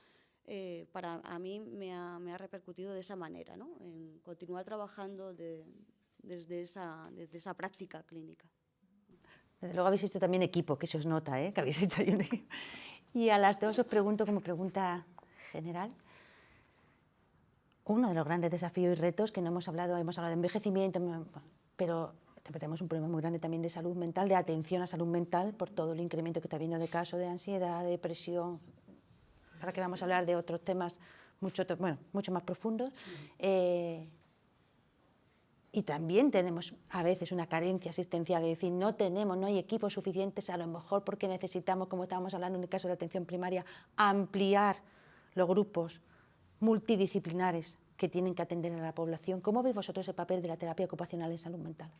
a mí me ha repercutido de esa manera, ¿no?, en continuar trabajando desde esa práctica clínica.
Desde luego habéis hecho también equipo, que se os nota, que habéis hecho ahí un equipo. Y a las dos os pregunto, como pregunta general, uno de los grandes desafíos y retos que no hemos hablado de envejecimiento, pero tenemos un problema muy grande también de salud mental, de atención a salud mental, por todo el incremento que está habiendo de casos de ansiedad, de depresión. Ahora que vamos a hablar de otros temas mucho más profundos. Y también tenemos a veces una carencia asistencial, es decir, no hay equipos suficientes, a lo mejor porque necesitamos, como estábamos hablando en el caso de la atención primaria, ampliar los grupos multidisciplinares que tienen que atender a la población. ¿Cómo veis vosotros el papel de la terapia ocupacional en salud mental?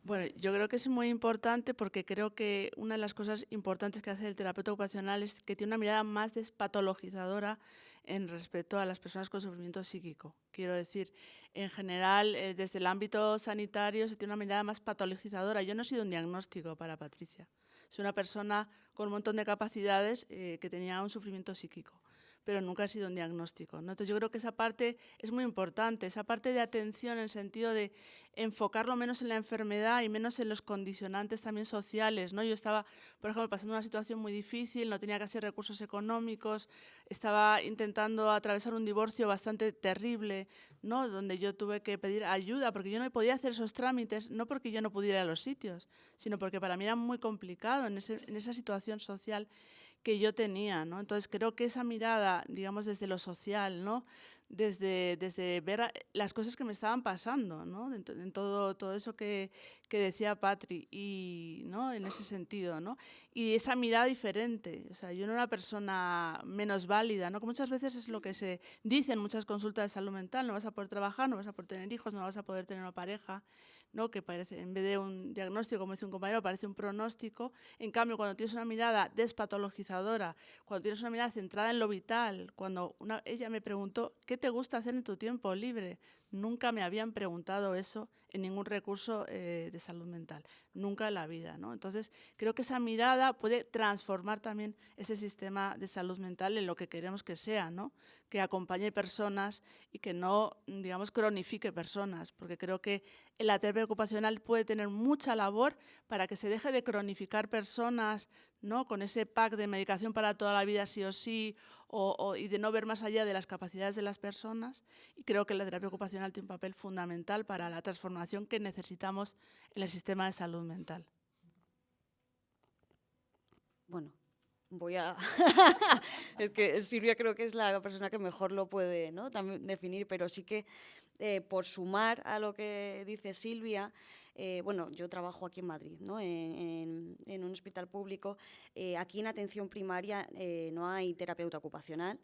Bueno, yo creo que es muy importante, porque creo que una de las cosas importantes que hace el terapeuta ocupacional es que tiene una mirada más despatologizadora en respecto a las personas con sufrimiento psíquico. Quiero decir, en general, desde el ámbito sanitario se tiene una mirada más patologizadora. Yo no he sido un diagnóstico para Patricia. Soy una persona con un montón de capacidades que tenía un sufrimiento psíquico. pero nunca ha sido un diagnóstico, ¿no? Entonces yo creo que esa parte es muy importante, esa parte de atención en el sentido de enfocarlo menos en la enfermedad y menos en los condicionantes también sociales, ¿no? Yo estaba, por ejemplo, pasando una situación muy difícil, no tenía casi recursos económicos, estaba intentando atravesar un divorcio bastante terrible, ¿no? Donde yo tuve que pedir ayuda porque yo no podía hacer esos trámites, no porque yo no pudiera ir a los sitios, sino porque para mí era muy complicado en esa situación social que yo tenía, ¿no? Entonces creo que esa mirada, digamos, desde lo social, ¿no? Desde ver las cosas que me estaban pasando, ¿no? En todo eso que decía Patri, y, ¿no? En ese sentido, ¿no? Y esa mirada diferente, o sea, yo no era una persona menos válida, ¿no? Que muchas veces es lo que se dice en muchas consultas de salud mental: no vas a poder trabajar, no vas a poder tener hijos, no vas a poder tener una pareja, ¿no? Que parece, en vez de un diagnóstico, como dice un compañero, parece un pronóstico. En cambio, cuando tienes una mirada despatologizadora, cuando tienes una mirada centrada en lo vital, cuando ella me preguntó: ¿qué te gusta hacer en tu tiempo libre? Nunca me habían preguntado eso en ningún recurso de salud mental, nunca en la vida, ¿no? Entonces, creo que esa mirada puede transformar también ese sistema de salud mental en lo que queremos que sea, ¿no? Que acompañe personas y que no, digamos, cronifique personas, porque creo que la terapia ocupacional puede tener mucha labor para que se deje de cronificar personas, ¿no? Con ese pack de medicación para toda la vida sí o sí, y de no ver más allá de las capacidades de las personas. Y creo que la terapia ocupacional tiene un papel fundamental para la transformación que necesitamos en el sistema de salud mental.
Bueno, voy a... es que Silvia creo que es la persona que mejor lo puede, ¿no? También definir, pero sí que por sumar a lo que dice Silvia, bueno, yo trabajo aquí en Madrid, ¿no? En un hospital público. Aquí en atención primaria no hay terapeuta ocupacional.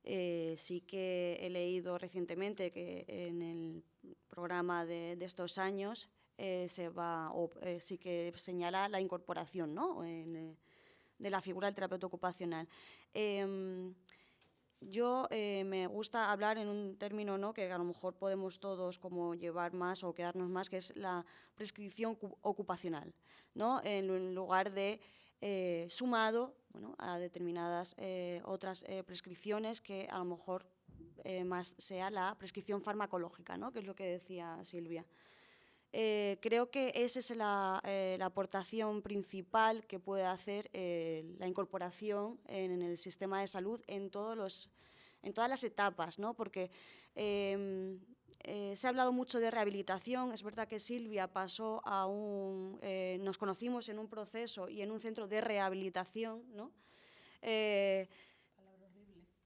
Sí que he leído recientemente que en el programa de estos años sí que señala la incorporación, ¿no? De la figura del terapeuta ocupacional. Yo me gusta hablar en un término, ¿no? Que a lo mejor podemos todos como llevar más o quedarnos más, que es la prescripción ocupacional, ¿no? En lugar de sumado, bueno, a determinadas otras prescripciones que a lo mejor más sea la prescripción farmacológica, ¿no? Que es lo que decía Silvia. Creo que esa es la aportación principal que puede hacer la incorporación en el sistema de salud en todas las etapas, ¿no? Porque se ha hablado mucho de rehabilitación. Es verdad que Silvia pasó nos conocimos en un proceso y en un centro de rehabilitación, ¿no?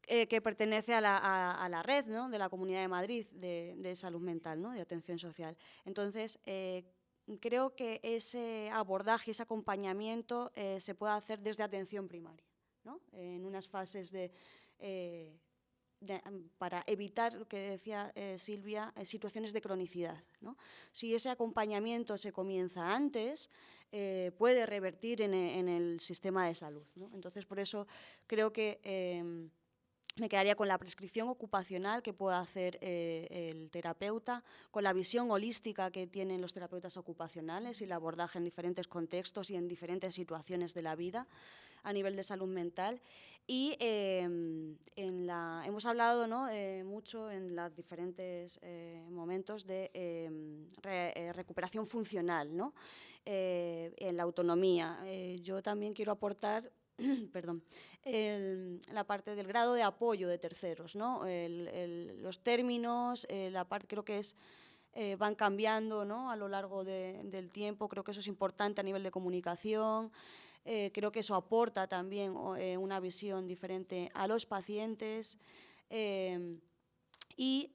Que pertenece a la red, ¿no? De la Comunidad de Madrid de salud mental, ¿no? De atención social. Entonces, creo que ese abordaje, ese acompañamiento se puede hacer desde atención primaria, ¿no? En unas fases para evitar, lo que decía Silvia, situaciones de cronicidad, ¿no? Si ese acompañamiento se comienza antes, puede revertir en el sistema de salud, ¿no? Entonces, por eso creo que me quedaría con la prescripción ocupacional que puede hacer el terapeuta, con la visión holística que tienen los terapeutas ocupacionales y el abordaje en diferentes contextos y en diferentes situaciones de la vida a nivel de salud mental. Y hemos hablado, ¿no? Mucho en los diferentes momentos de recuperación funcional, ¿no? En la autonomía. Yo también quiero aportar perdón, la parte del grado de apoyo de terceros, ¿no? Los términos, la parte creo que van cambiando, ¿no? A lo largo del tiempo. Creo que eso es importante a nivel de comunicación. Creo que eso aporta también una visión diferente a los pacientes. Y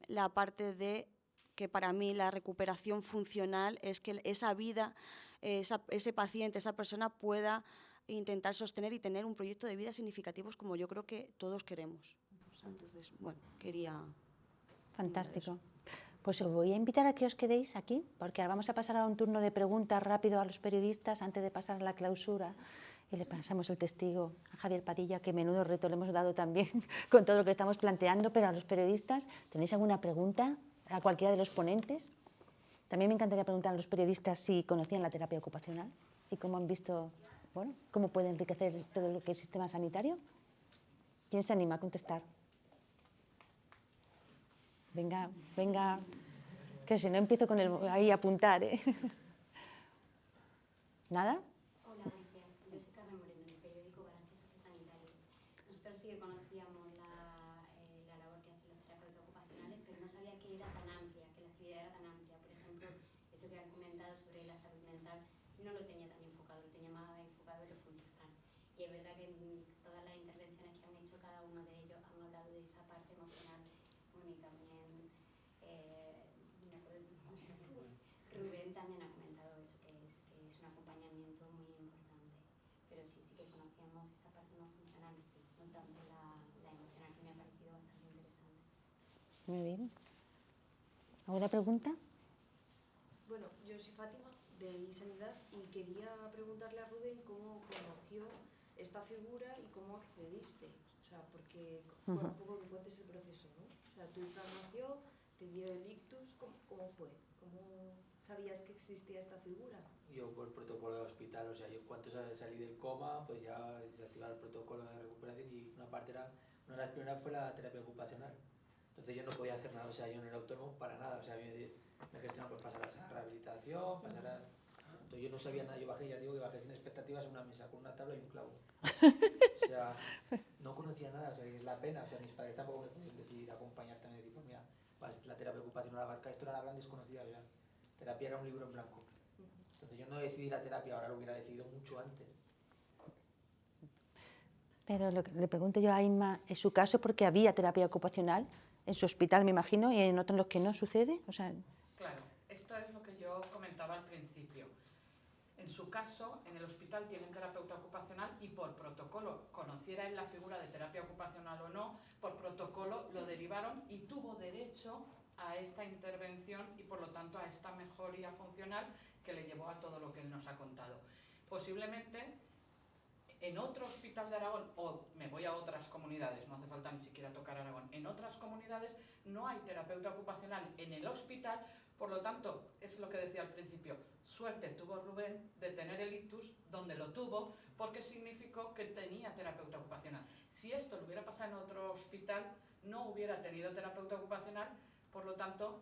la parte de que para mí la recuperación funcional es que esa vida, ese paciente, esa persona pueda intentar sostener y tener un proyecto de vida significativo como yo creo que todos queremos. Entonces, bueno, quería...
Fantástico. Pues os voy a invitar a que os quedéis aquí, porque ahora vamos a pasar a un turno de preguntas rápido a los periodistas antes de pasar a la clausura. Y le pasamos el testigo a Javier Padilla, que menudo reto le hemos dado también con todo lo que estamos planteando, pero a los periodistas, ¿tenéis alguna pregunta a cualquiera de los ponentes? También me encantaría preguntar a los periodistas si conocían la terapia ocupacional y cómo han visto... Bueno, ¿cómo puede enriquecer todo lo que es el sistema sanitario? ¿Quién se anima a contestar? Venga, venga, que si no empiezo con ahí a apuntar, ¿eh? ¿Nada?
Hola, gracias. Yo soy Carmen Moreno, del periódico Balance Sociosanitario. Nosotros sí que conocíamos la labor que hacen los terapeutas ocupacionales, pero no sabía que era tan amplia, que la actividad era tan amplia. Por ejemplo, esto que han comentado sobre la salud mental, no lo tenía tan enfocado, lo tenía más enfocado en lo funcional. Y es verdad que en todas las intervenciones que han hecho cada uno de ellos han hablado de esa parte emocional. Bueno, y también Rubén también ha comentado eso, que es un acompañamiento muy importante. Pero sí que conocíamos esa parte no funcional, sí, no tanto la emocional, que me ha parecido bastante interesante.
Muy bien. ¿Alguna pregunta?
Bueno, yo soy Fátima, de Sanidad, y quería preguntarle a Rubén cómo conoció esta figura y cómo accediste. O sea, porque, bueno, un poco que cuentes el proceso, ¿no? O sea, tu hija nació, te dio el ictus, ¿cómo fue? ¿Cómo sabías que existía esta figura?
Yo por protocolo de hospital, o sea, yo en cuanto salí del coma, pues ya se activaba el protocolo de recuperación y una de las primeras fue la terapia ocupacional. Entonces yo no podía hacer nada, o sea, yo no era autónomo para nada, o sea, me gestionaban pues pasar a esa rehabilitación, entonces yo no sabía nada, yo bajé, ya digo que bajé sin expectativas en una mesa con una tabla y un clavo. O sea, no conocía nada, o sea, es la pena, o sea, mis padres tampoco me podían decidir acompañarte, me decían, mira, la terapia ocupacional abarca esto, era la gran desconocida, o sea, terapia era un libro en blanco. Entonces yo no decidí la terapia, ahora lo hubiera decidido mucho antes.
Pero lo que le pregunto yo a Inma, ¿en su caso porque había terapia ocupacional en su hospital, me imagino, y en otros en los que no sucede? O sea,
claro, esto es lo que yo comentaba al principio. En su caso, en el hospital tienen terapeuta ocupacional y por protocolo, conociera él la figura de terapia ocupacional o no, por protocolo lo derivaron y tuvo derecho a esta intervención y por lo tanto a esta mejoría funcional que le llevó a todo lo que él nos ha contado. Posiblemente en otro hospital de Aragón, o me voy a otras comunidades, no hace falta ni siquiera tocar Aragón, en otras comunidades no hay terapeuta ocupacional en el hospital, por lo tanto, es lo que decía al principio, suerte tuvo Rubén de tener el ictus donde lo tuvo, porque significó que tenía terapeuta ocupacional. Si esto lo hubiera pasado en otro hospital, no hubiera tenido terapeuta ocupacional, por lo tanto,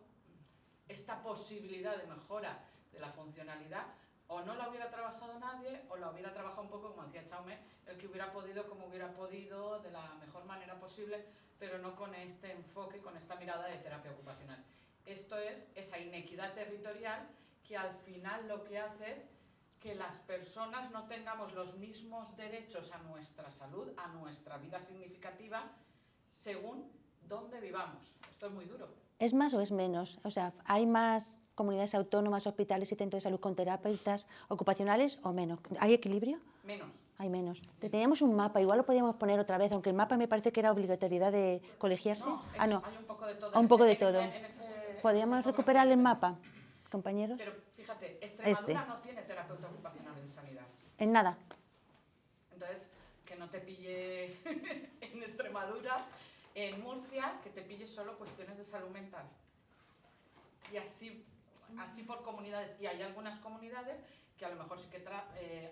esta posibilidad de mejora de la funcionalidad o no la hubiera trabajado nadie, o la hubiera trabajado un poco, como decía Chaume, el que hubiera podido, como hubiera podido, de la mejor manera posible, pero no con este enfoque, con esta mirada de terapia ocupacional. Esto es esa inequidad territorial que al final lo que hace es que las personas no tengamos los mismos derechos a nuestra salud, a nuestra vida significativa, según dónde vivamos. Esto es muy duro.
¿Es más o es menos? O sea, ¿hay más comunidades autónomas, hospitales y centros de salud con terapeutas ocupacionales o menos? ¿Hay equilibrio?
Menos.
Hay menos. Teníamos un mapa, igual lo podíamos poner otra vez, aunque el mapa me parece que era obligatoriedad de colegiarse.
No,
no.
Hay un poco de todo.
Un poco de todo. ¿Podríamos recuperar el mapa, compañeros?
Pero fíjate, Extremadura no tiene terapeuta ocupacional en sanidad.
En nada.
Entonces, que no te pille en Extremadura, en Murcia, que te pille solo cuestiones de salud mental. Y así por comunidades. Y hay algunas comunidades que a lo mejor sí que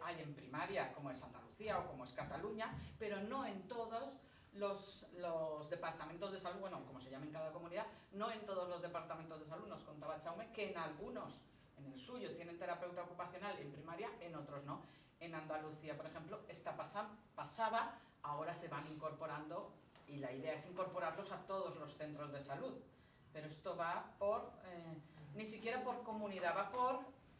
hay en primaria, como es Andalucía o como es Cataluña, pero no en todos los departamentos de salud, bueno, como se llama en cada comunidad, no en todos los departamentos de salud. Nos contaba Chaume que en algunos, en el suyo, tienen terapeuta ocupacional en primaria, en otros no. En Andalucía, por ejemplo, pasaba, ahora se van incorporando y la idea es incorporarlos a todos los centros de salud. Pero esto va por, ni siquiera por comunidad, va por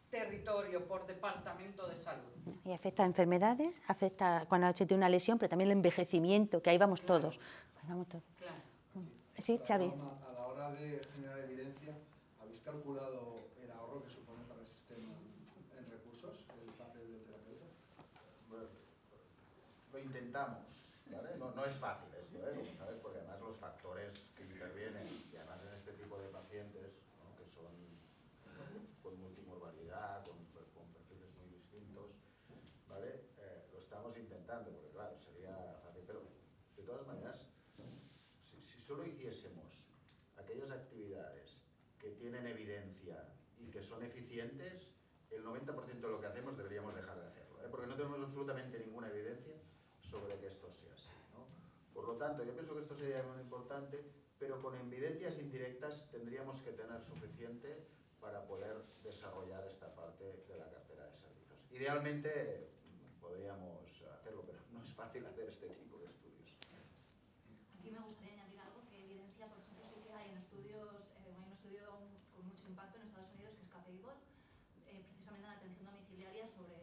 territorio, por departamento de salud.
Y afecta a enfermedades, afecta cuando se tiene una lesión, pero también el envejecimiento, que ahí vamos todos. Ahí vamos todos.
Claro.
Sí, Xavi.
A la hora de generar evidencia, ¿habéis calculado el ahorro que supone para el sistema en recursos, el papel del terapeuta?
Bueno, lo intentamos, ¿vale? No es fácil esto, como sabes, porque además los factores que intervienen, y además en este tipo de pacientes, ¿no?, que son con multimorbilidad, con perfiles muy distintos, ¿vale? Lo estamos intentando, porque claro, sería fácil, pero de todas maneras, si solo hiciésemos aquellas actividades que tienen evidencia y que son eficientes, el 90% de lo que hacemos deberíamos dejar de hacerlo, porque no tenemos absolutamente ninguna evidencia sobre que esto sea así, ¿no? Por lo tanto, yo pienso que esto sería muy importante, pero con evidencias indirectas tendríamos que tener suficiente para poder desarrollar esta parte de la cartera de servicios. Idealmente podríamos hacerlo, pero no es fácil hacer este tipo de estudios.
Aquí me gustaría añadir algo que evidencia, por ejemplo, sí que hay un estudio con mucho impacto en Estados Unidos, que es KPIBOL, precisamente en la atención domiciliaria, sobre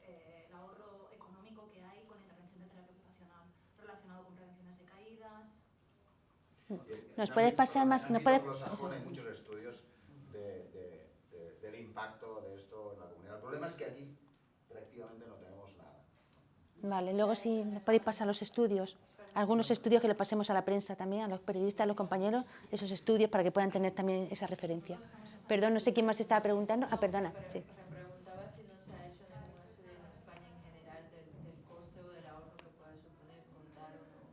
el ahorro económico que hay con la intervención de terapia ocupacional relacionado con prevenciones de caídas.
¿Nos puedes pasar más?
En ámbito anglosajón hay muchos estudios del impacto de esto en la comunidad. El problema es que aquí prácticamente no tenemos nada.
Vale, luego si nos podéis pasar los estudios, algunos estudios que le pasemos a la prensa también, a los periodistas, a los compañeros, esos estudios para que puedan tener también esa referencia. Perdón, no sé quién más estaba preguntando. Ah, perdona, sí.
Preguntaba si no se ha hecho ningún estudio en España en general del coste o del ahorro que puede suponer contar o no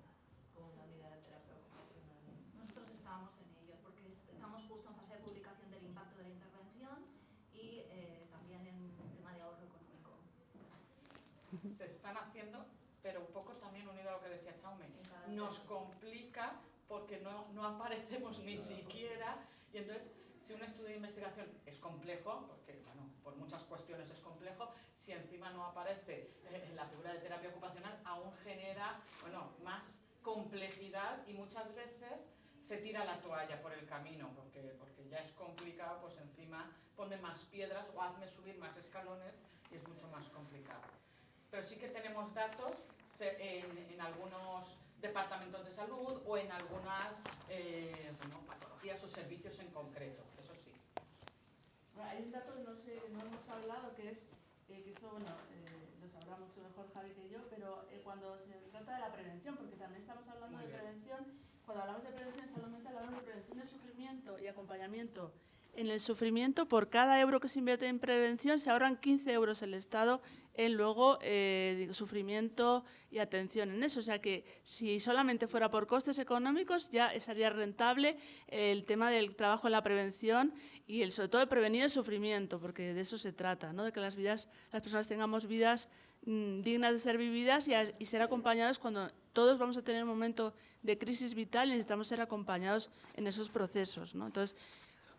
con una unidad de terapia ocupacional.
Nosotros estábamos en ello, porque estamos justo en fase de publicación del impacto de la intervención y también en tema de ahorro económico.
Se están haciendo, pero un poco también unido a lo que decía Chaume. Nos complica porque no aparecemos ni siquiera, y entonces si un estudio de investigación es complejo, porque bueno, por muchas cuestiones es complejo, si encima no aparece la figura de terapia ocupacional, aún genera más complejidad y muchas veces se tira la toalla por el camino, porque ya es complicado, pues encima ponme más piedras o hazme subir más escalones y es mucho más complicado. Pero sí que tenemos datos en algunos departamentos de salud o en algunas patologías o servicios en concreto, eso sí.
Bueno, hay un dato que no hemos hablado, que es, que esto lo sabrá mucho mejor Javi que yo, pero cuando se trata de la prevención, porque también estamos hablando de prevención, cuando hablamos de prevención en salud mental hablamos de prevención de sufrimiento y acompañamiento. En el sufrimiento, por cada euro que se invierte en prevención, se ahorran 15 euros el Estado en luego sufrimiento y atención en eso. O sea que si solamente fuera por costes económicos ya sería rentable el tema del trabajo en la prevención y sobre todo de prevenir el sufrimiento, porque de eso se trata, ¿no? De que las personas tengamos vidas dignas de ser vividas y ser acompañados cuando todos vamos a tener un momento de crisis vital y necesitamos ser acompañados en esos procesos, ¿no? Entonces,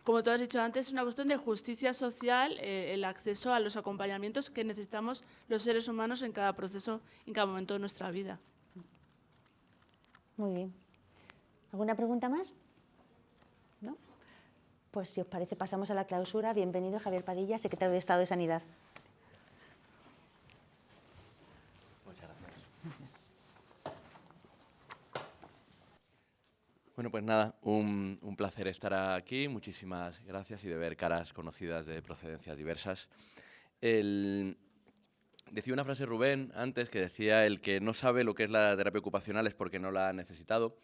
como tú has dicho antes, es una cuestión de justicia social, el acceso a los acompañamientos que necesitamos los seres humanos en cada proceso, en cada momento de nuestra vida.
Muy bien. ¿Alguna pregunta más? ¿No? Pues si os parece pasamos a la clausura. Bienvenido Javier Padilla, secretario de Estado de Sanidad.
Muchas gracias. Bueno, pues nada, un placer estar aquí, muchísimas gracias y de ver caras conocidas de procedencias diversas. Decía una frase Rubén antes que decía: el que no sabe lo que es la terapia ocupacional es porque no la ha necesitado.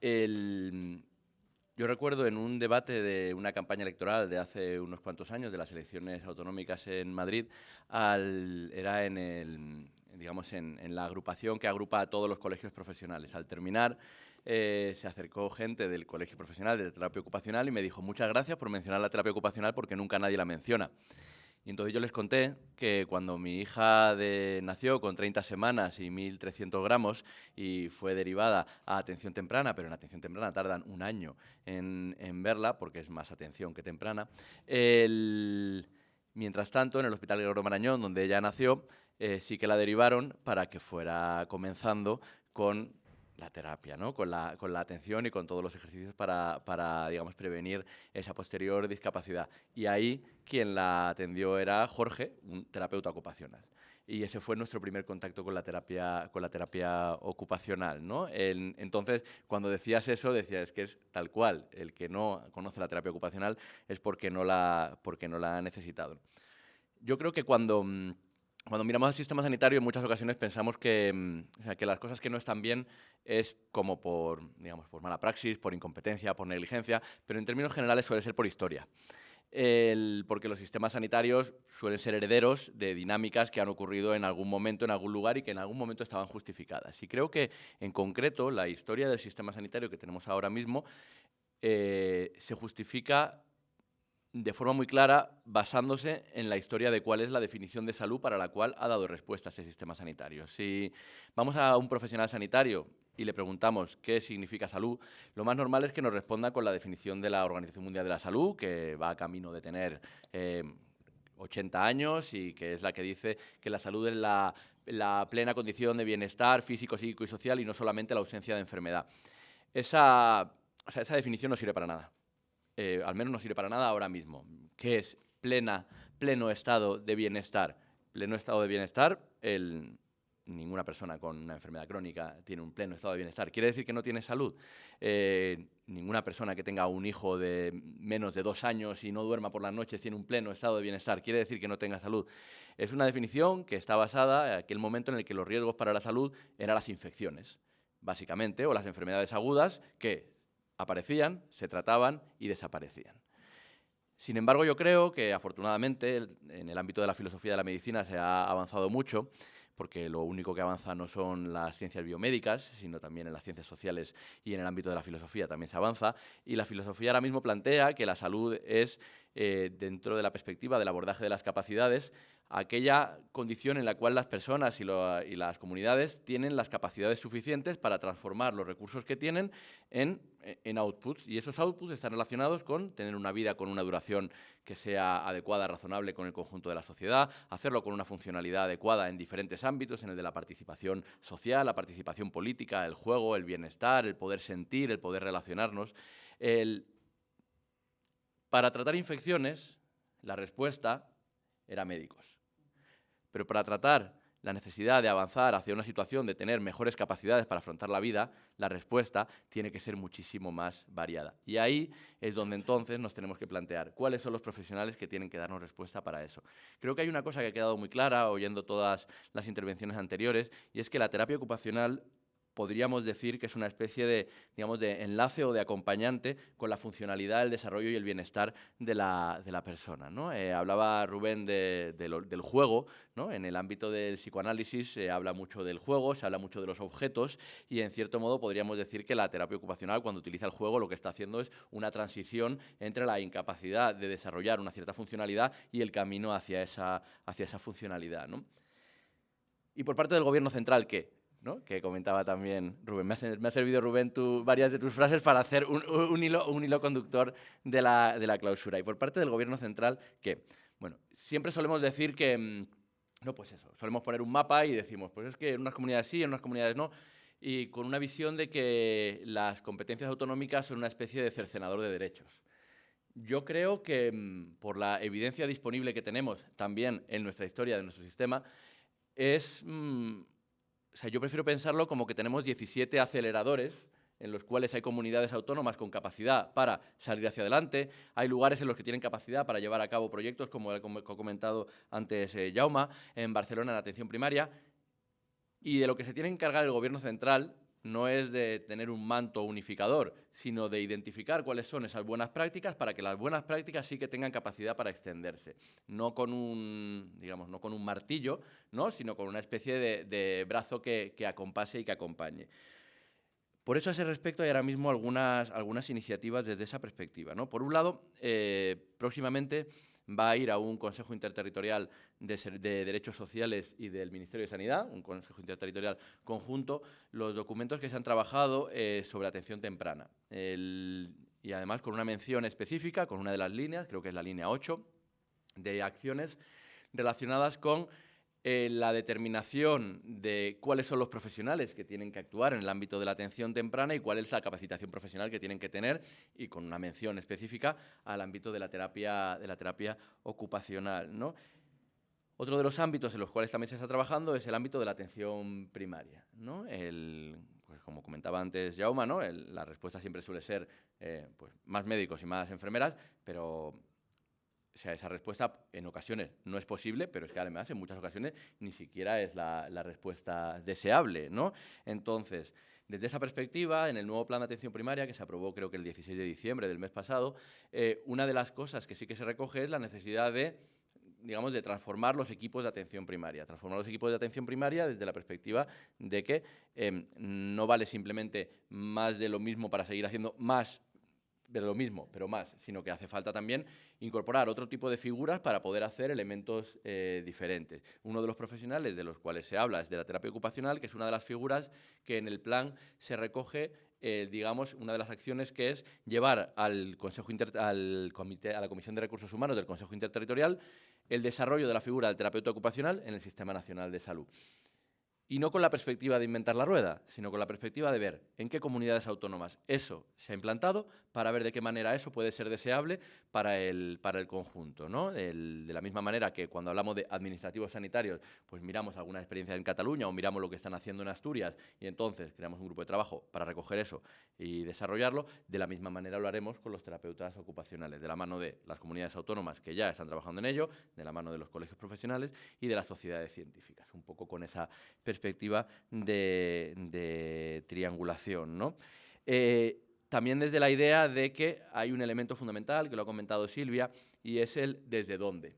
Yo recuerdo en un debate de una campaña electoral de hace unos cuantos años, de las elecciones autonómicas en Madrid, era en la agrupación que agrupa a todos los colegios profesionales. Al terminar, se acercó gente del colegio profesional de terapia ocupacional y me dijo: muchas gracias por mencionar la terapia ocupacional porque nunca nadie la menciona. Y entonces yo les conté que cuando mi hija nació con 30 semanas y 1.300 gramos y fue derivada a atención temprana, pero en atención temprana tardan un año en verla porque es más atención que temprana, mientras tanto en el Hospital Gregorio Marañón, donde ella nació, sí que la derivaron para que fuera comenzando con la terapia, ¿no? Con la atención y con todos los ejercicios para digamos, prevenir esa posterior discapacidad. Y ahí quien la atendió era Jorge, un terapeuta ocupacional. Y ese fue nuestro primer contacto con la terapia ocupacional, ¿no? Entonces, cuando decías eso, decías que es tal cual. El que no conoce la terapia ocupacional es porque no la ha necesitado. Yo creo que cuando miramos al sistema sanitario, en muchas ocasiones pensamos que las cosas que no están bien es como por mala praxis, por incompetencia, por negligencia, pero en términos generales suele ser por historia. Porque los sistemas sanitarios suelen ser herederos de dinámicas que han ocurrido en algún momento, en algún lugar y que en algún momento estaban justificadas. Y creo que, en concreto, la historia del sistema sanitario que tenemos ahora mismo se justifica de forma muy clara, basándose en la historia de cuál es la definición de salud para la cual ha dado respuesta ese sistema sanitario. Si vamos a un profesional sanitario y le preguntamos qué significa salud, lo más normal es que nos responda con la definición de la Organización Mundial de la Salud, que va a camino de tener 80 años y que es la que dice que la salud es la plena condición de bienestar físico, psíquico y social y no solamente la ausencia de enfermedad. Esa definición no sirve para nada. Al menos no sirve para nada ahora mismo. ¿Qué es pleno estado de bienestar? Pleno estado de bienestar, ninguna persona con una enfermedad crónica tiene un pleno estado de bienestar. ¿Quiere decir que no tiene salud? Ninguna persona que tenga un hijo de menos de 2 años y no duerma por las noches tiene un pleno estado de bienestar. ¿Quiere decir que no tenga salud? Es una definición que está basada en aquel momento en el que los riesgos para la salud eran las infecciones, básicamente, o las enfermedades agudas que aparecían, se trataban y desaparecían. Sin embargo, yo creo que, afortunadamente, en el ámbito de la filosofía de la medicina se ha avanzado mucho, porque lo único que avanza no son las ciencias biomédicas, sino también en las ciencias sociales y en el ámbito de la filosofía también se avanza, y la filosofía ahora mismo plantea que la salud es, dentro de la perspectiva del abordaje de las capacidades, aquella condición en la cual las personas y las comunidades tienen las capacidades suficientes para transformar los recursos que tienen en outputs, y esos outputs están relacionados con tener una vida con una duración que sea adecuada, razonable con el conjunto de la sociedad, hacerlo con una funcionalidad adecuada en diferentes ámbitos, en el de la participación social, la participación política, el juego, el bienestar, el poder sentir, el poder relacionarnos. Para tratar infecciones, la respuesta era médicos. Pero para tratar la necesidad de avanzar hacia una situación de tener mejores capacidades para afrontar la vida, la respuesta tiene que ser muchísimo más variada. Y ahí es donde entonces nos tenemos que plantear cuáles son los profesionales que tienen que darnos respuesta para eso. Creo que hay una cosa que ha quedado muy clara oyendo todas las intervenciones anteriores, y es que la terapia ocupacional podríamos decir que es una especie de, digamos, de enlace o de acompañante con la funcionalidad, el desarrollo y el bienestar de la persona, ¿no? Hablaba Rubén del juego, ¿no? En el ámbito del psicoanálisis se habla mucho del juego, se habla mucho de los objetos, y en cierto modo podríamos decir que la terapia ocupacional, cuando utiliza el juego, lo que está haciendo es una transición entre la incapacidad de desarrollar una cierta funcionalidad y el camino hacia esa funcionalidad, ¿no? Y por parte del Gobierno central, ¿qué? ¿No? Que comentaba también Rubén. Me ha servido, Rubén, varias de tus frases para hacer un hilo conductor de la clausura. Y por parte del Gobierno central, ¿qué? Bueno, siempre solemos decir que, no, pues eso, solemos poner un mapa y decimos, pues es que en unas comunidades sí, en unas comunidades no, y con una visión de que las competencias autonómicas son una especie de cercenador de derechos. Yo creo que, por la evidencia disponible que tenemos también en nuestra historia de nuestro sistema, o sea, yo prefiero pensarlo como que tenemos 17 aceleradores en los cuales hay comunidades autónomas con capacidad para salir hacia adelante, hay lugares en los que tienen capacidad para llevar a cabo proyectos, como ha comentado antes Jaume, en Barcelona en atención primaria, y de lo que se tiene que encargar el Gobierno central no es de tener un manto unificador, sino de identificar cuáles son esas buenas prácticas para que las buenas prácticas sí que tengan capacidad para extenderse. No con un, digamos, no con un martillo, ¿no? Sino con una especie de brazo que acompase y que acompañe. Por eso, a ese respecto, hay ahora mismo algunas iniciativas desde esa perspectiva, ¿no? Por un lado, próximamente va a ir a un Consejo Interterritorial de Derechos Sociales y del Ministerio de Sanidad, un Consejo Interterritorial conjunto, los documentos que se han trabajado sobre atención temprana. Y además con una mención específica, con una de las líneas, creo que es la línea 8, de acciones relacionadas con la determinación de cuáles son los profesionales que tienen que actuar en el ámbito de la atención temprana y cuál es la capacitación profesional que tienen que tener, y con una mención específica al ámbito de la terapia ocupacional, ¿no? Otro de los ámbitos en los cuales también se está trabajando es el ámbito de la atención primaria, ¿no? Pues como comentaba antes Jaume, ¿no? La respuesta siempre suele ser pues más médicos y más enfermeras, pero o sea, esa respuesta en ocasiones no es posible, pero es que además en muchas ocasiones ni siquiera es la respuesta deseable, ¿no? Entonces, desde esa perspectiva, en el nuevo plan de atención primaria, que se aprobó creo que el 16 de diciembre del mes pasado, una de las cosas que sí que se recoge es la necesidad de, digamos, de transformar los equipos de atención primaria. Transformar los equipos de atención primaria desde la perspectiva de que no vale simplemente más de lo mismo para seguir haciendo más de lo mismo, pero más, sino que hace falta también incorporar otro tipo de figuras para poder hacer elementos diferentes. Uno de los profesionales de los cuales se habla es de la terapia ocupacional, que es una de las figuras que en el plan se recoge, digamos, una de las acciones que es llevar al a la Comisión de Recursos Humanos del Consejo Interterritorial el desarrollo de la figura del terapeuta ocupacional en el Sistema Nacional de Salud. Y no con la perspectiva de inventar la rueda, sino con la perspectiva de ver en qué comunidades autónomas eso se ha implantado para ver de qué manera eso puede ser deseable para el conjunto, ¿no? De la misma manera que cuando hablamos de administrativos sanitarios, pues miramos alguna experiencia en Cataluña o miramos lo que están haciendo en Asturias y entonces creamos un grupo de trabajo para recoger eso y desarrollarlo. De la misma manera lo haremos con los terapeutas ocupacionales, de la mano de las comunidades autónomas que ya están trabajando en ello, de la mano de los colegios profesionales y de las sociedades científicas, un poco con esa perspectiva de triangulación, ¿no? También desde la idea de que hay un elemento fundamental, que lo ha comentado Silvia, y es el desde dónde.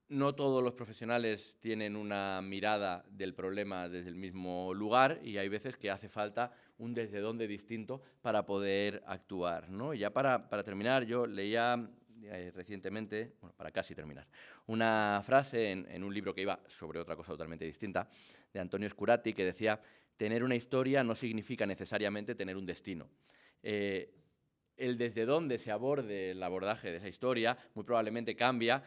No todos los profesionales tienen una mirada del problema desde el mismo lugar y hay veces que hace falta un desde dónde distinto para poder actuar, ¿no? Y ya para terminar, yo leía recientemente, bueno, para casi terminar, una frase en un libro que iba sobre otra cosa totalmente distinta, de Antonio Scurati, que decía: tener una historia no significa necesariamente tener un destino. El desde dónde se aborde el abordaje de esa historia muy probablemente cambia,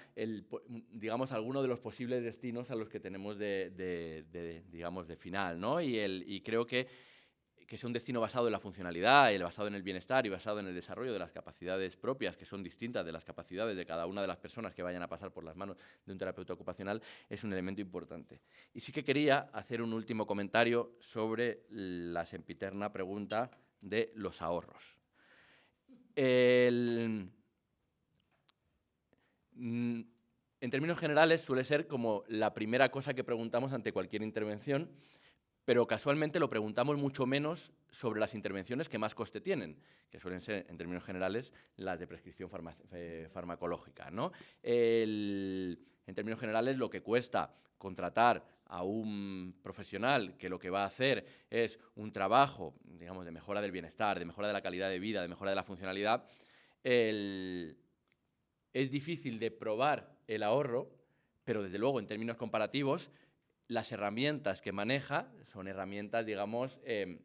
digamos, alguno de los posibles destinos a los que tenemos digamos, de final, ¿no? Y creo que sea un destino basado en la funcionalidad, basado en el bienestar y basado en el desarrollo de las capacidades propias, que son distintas de las capacidades de cada una de las personas que vayan a pasar por las manos de un terapeuta ocupacional, es un elemento importante. Y sí que quería hacer un último comentario sobre la sempiterna pregunta de los ahorros. En términos generales suele ser como la primera cosa que preguntamos ante cualquier intervención, pero casualmente lo preguntamos mucho menos sobre las intervenciones que más coste tienen, que suelen ser, en términos generales, las de prescripción farmacológica, ¿no? En términos generales, lo que cuesta contratar a un profesional que lo que va a hacer es un trabajo, digamos, de mejora del bienestar, de mejora de la calidad de vida, de mejora de la funcionalidad, es difícil de probar el ahorro, pero desde luego, en términos comparativos, las herramientas que maneja son herramientas, digamos, en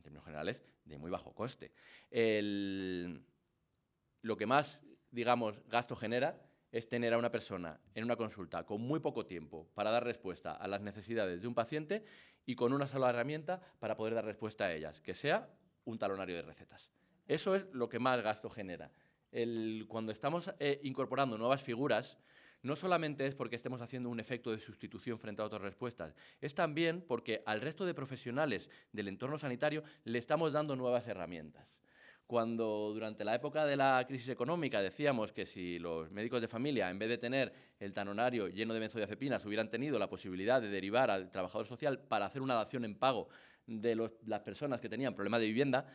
términos generales, de muy bajo coste. Lo que más, digamos, gasto genera es tener a una persona en una consulta con muy poco tiempo para dar respuesta a las necesidades de un paciente y con una sola herramienta para poder dar respuesta a ellas, que sea un talonario de recetas. Eso es lo que más gasto genera. Cuando estamos incorporando nuevas figuras, no solamente es porque estemos haciendo un efecto de sustitución frente a otras respuestas, es también porque al resto de profesionales del entorno sanitario le estamos dando nuevas herramientas. Cuando durante la época de la crisis económica decíamos que si los médicos de familia, en vez de tener el talonario lleno de benzodiazepinas, hubieran tenido la posibilidad de derivar al trabajador social para hacer una dación en pago de las personas que tenían problemas de vivienda,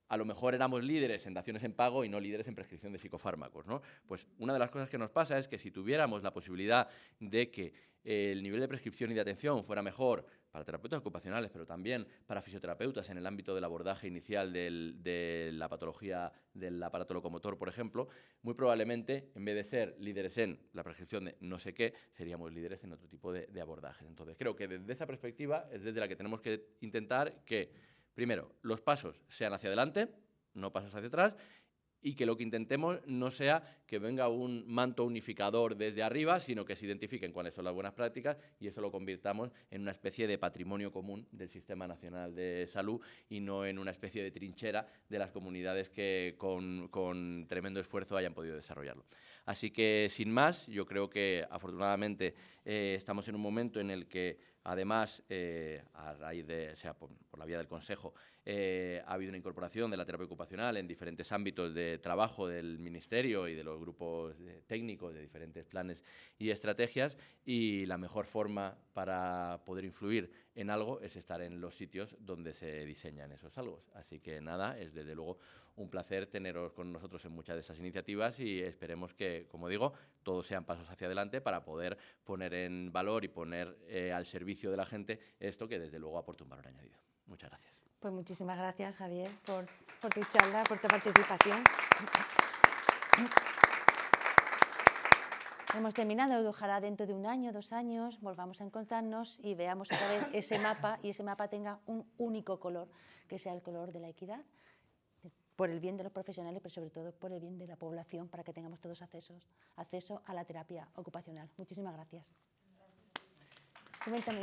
a lo mejor éramos líderes en daciones en pago y no líderes en prescripción de psicofármacos, ¿no? Pues una de las cosas que nos pasa es que si tuviéramos la posibilidad de que el nivel de prescripción y de atención fuera mejor para terapeutas ocupacionales, pero también para fisioterapeutas en el ámbito del abordaje inicial de la patología del aparato locomotor, por ejemplo, muy probablemente, en vez de ser líderes en la prescripción de no sé qué, seríamos líderes en otro tipo de abordajes. Entonces, creo que desde esa perspectiva es desde la que tenemos que intentar que, primero, los pasos sean hacia adelante, no pasos hacia atrás, y que lo que intentemos no sea que venga un manto unificador desde arriba, sino que se identifiquen cuáles son las buenas prácticas y eso lo convirtamos en una especie de patrimonio común del Sistema Nacional de Salud y no en una especie de trinchera de las comunidades que con tremendo esfuerzo hayan podido desarrollarlo. Así que, sin más, yo creo que afortunadamente estamos en un momento en el que además, a raíz por la vía del Consejo, ha habido una incorporación de la terapia ocupacional en diferentes ámbitos de trabajo del Ministerio y de los grupos técnicos de diferentes planes y estrategias, y la mejor forma para poder influir en algo es estar en los sitios donde se diseñan esos algo. Así que nada, es desde luego un placer teneros con nosotros en muchas de esas iniciativas y esperemos que, como digo, todos sean pasos hacia adelante para poder poner en valor y poner al servicio de la gente esto que desde luego aporta un valor añadido. Muchas gracias.
Pues muchísimas gracias, Javier, por tu charla, por tu participación. Hemos terminado y ojalá dentro de 1 año, 2 años, volvamos a encontrarnos y veamos otra vez ese mapa y ese mapa tenga un único color, que sea el color de la equidad, por el bien de los profesionales, pero sobre todo por el bien de la población, para que tengamos todos acceso a la terapia ocupacional. Muchísimas gracias. Coméntame.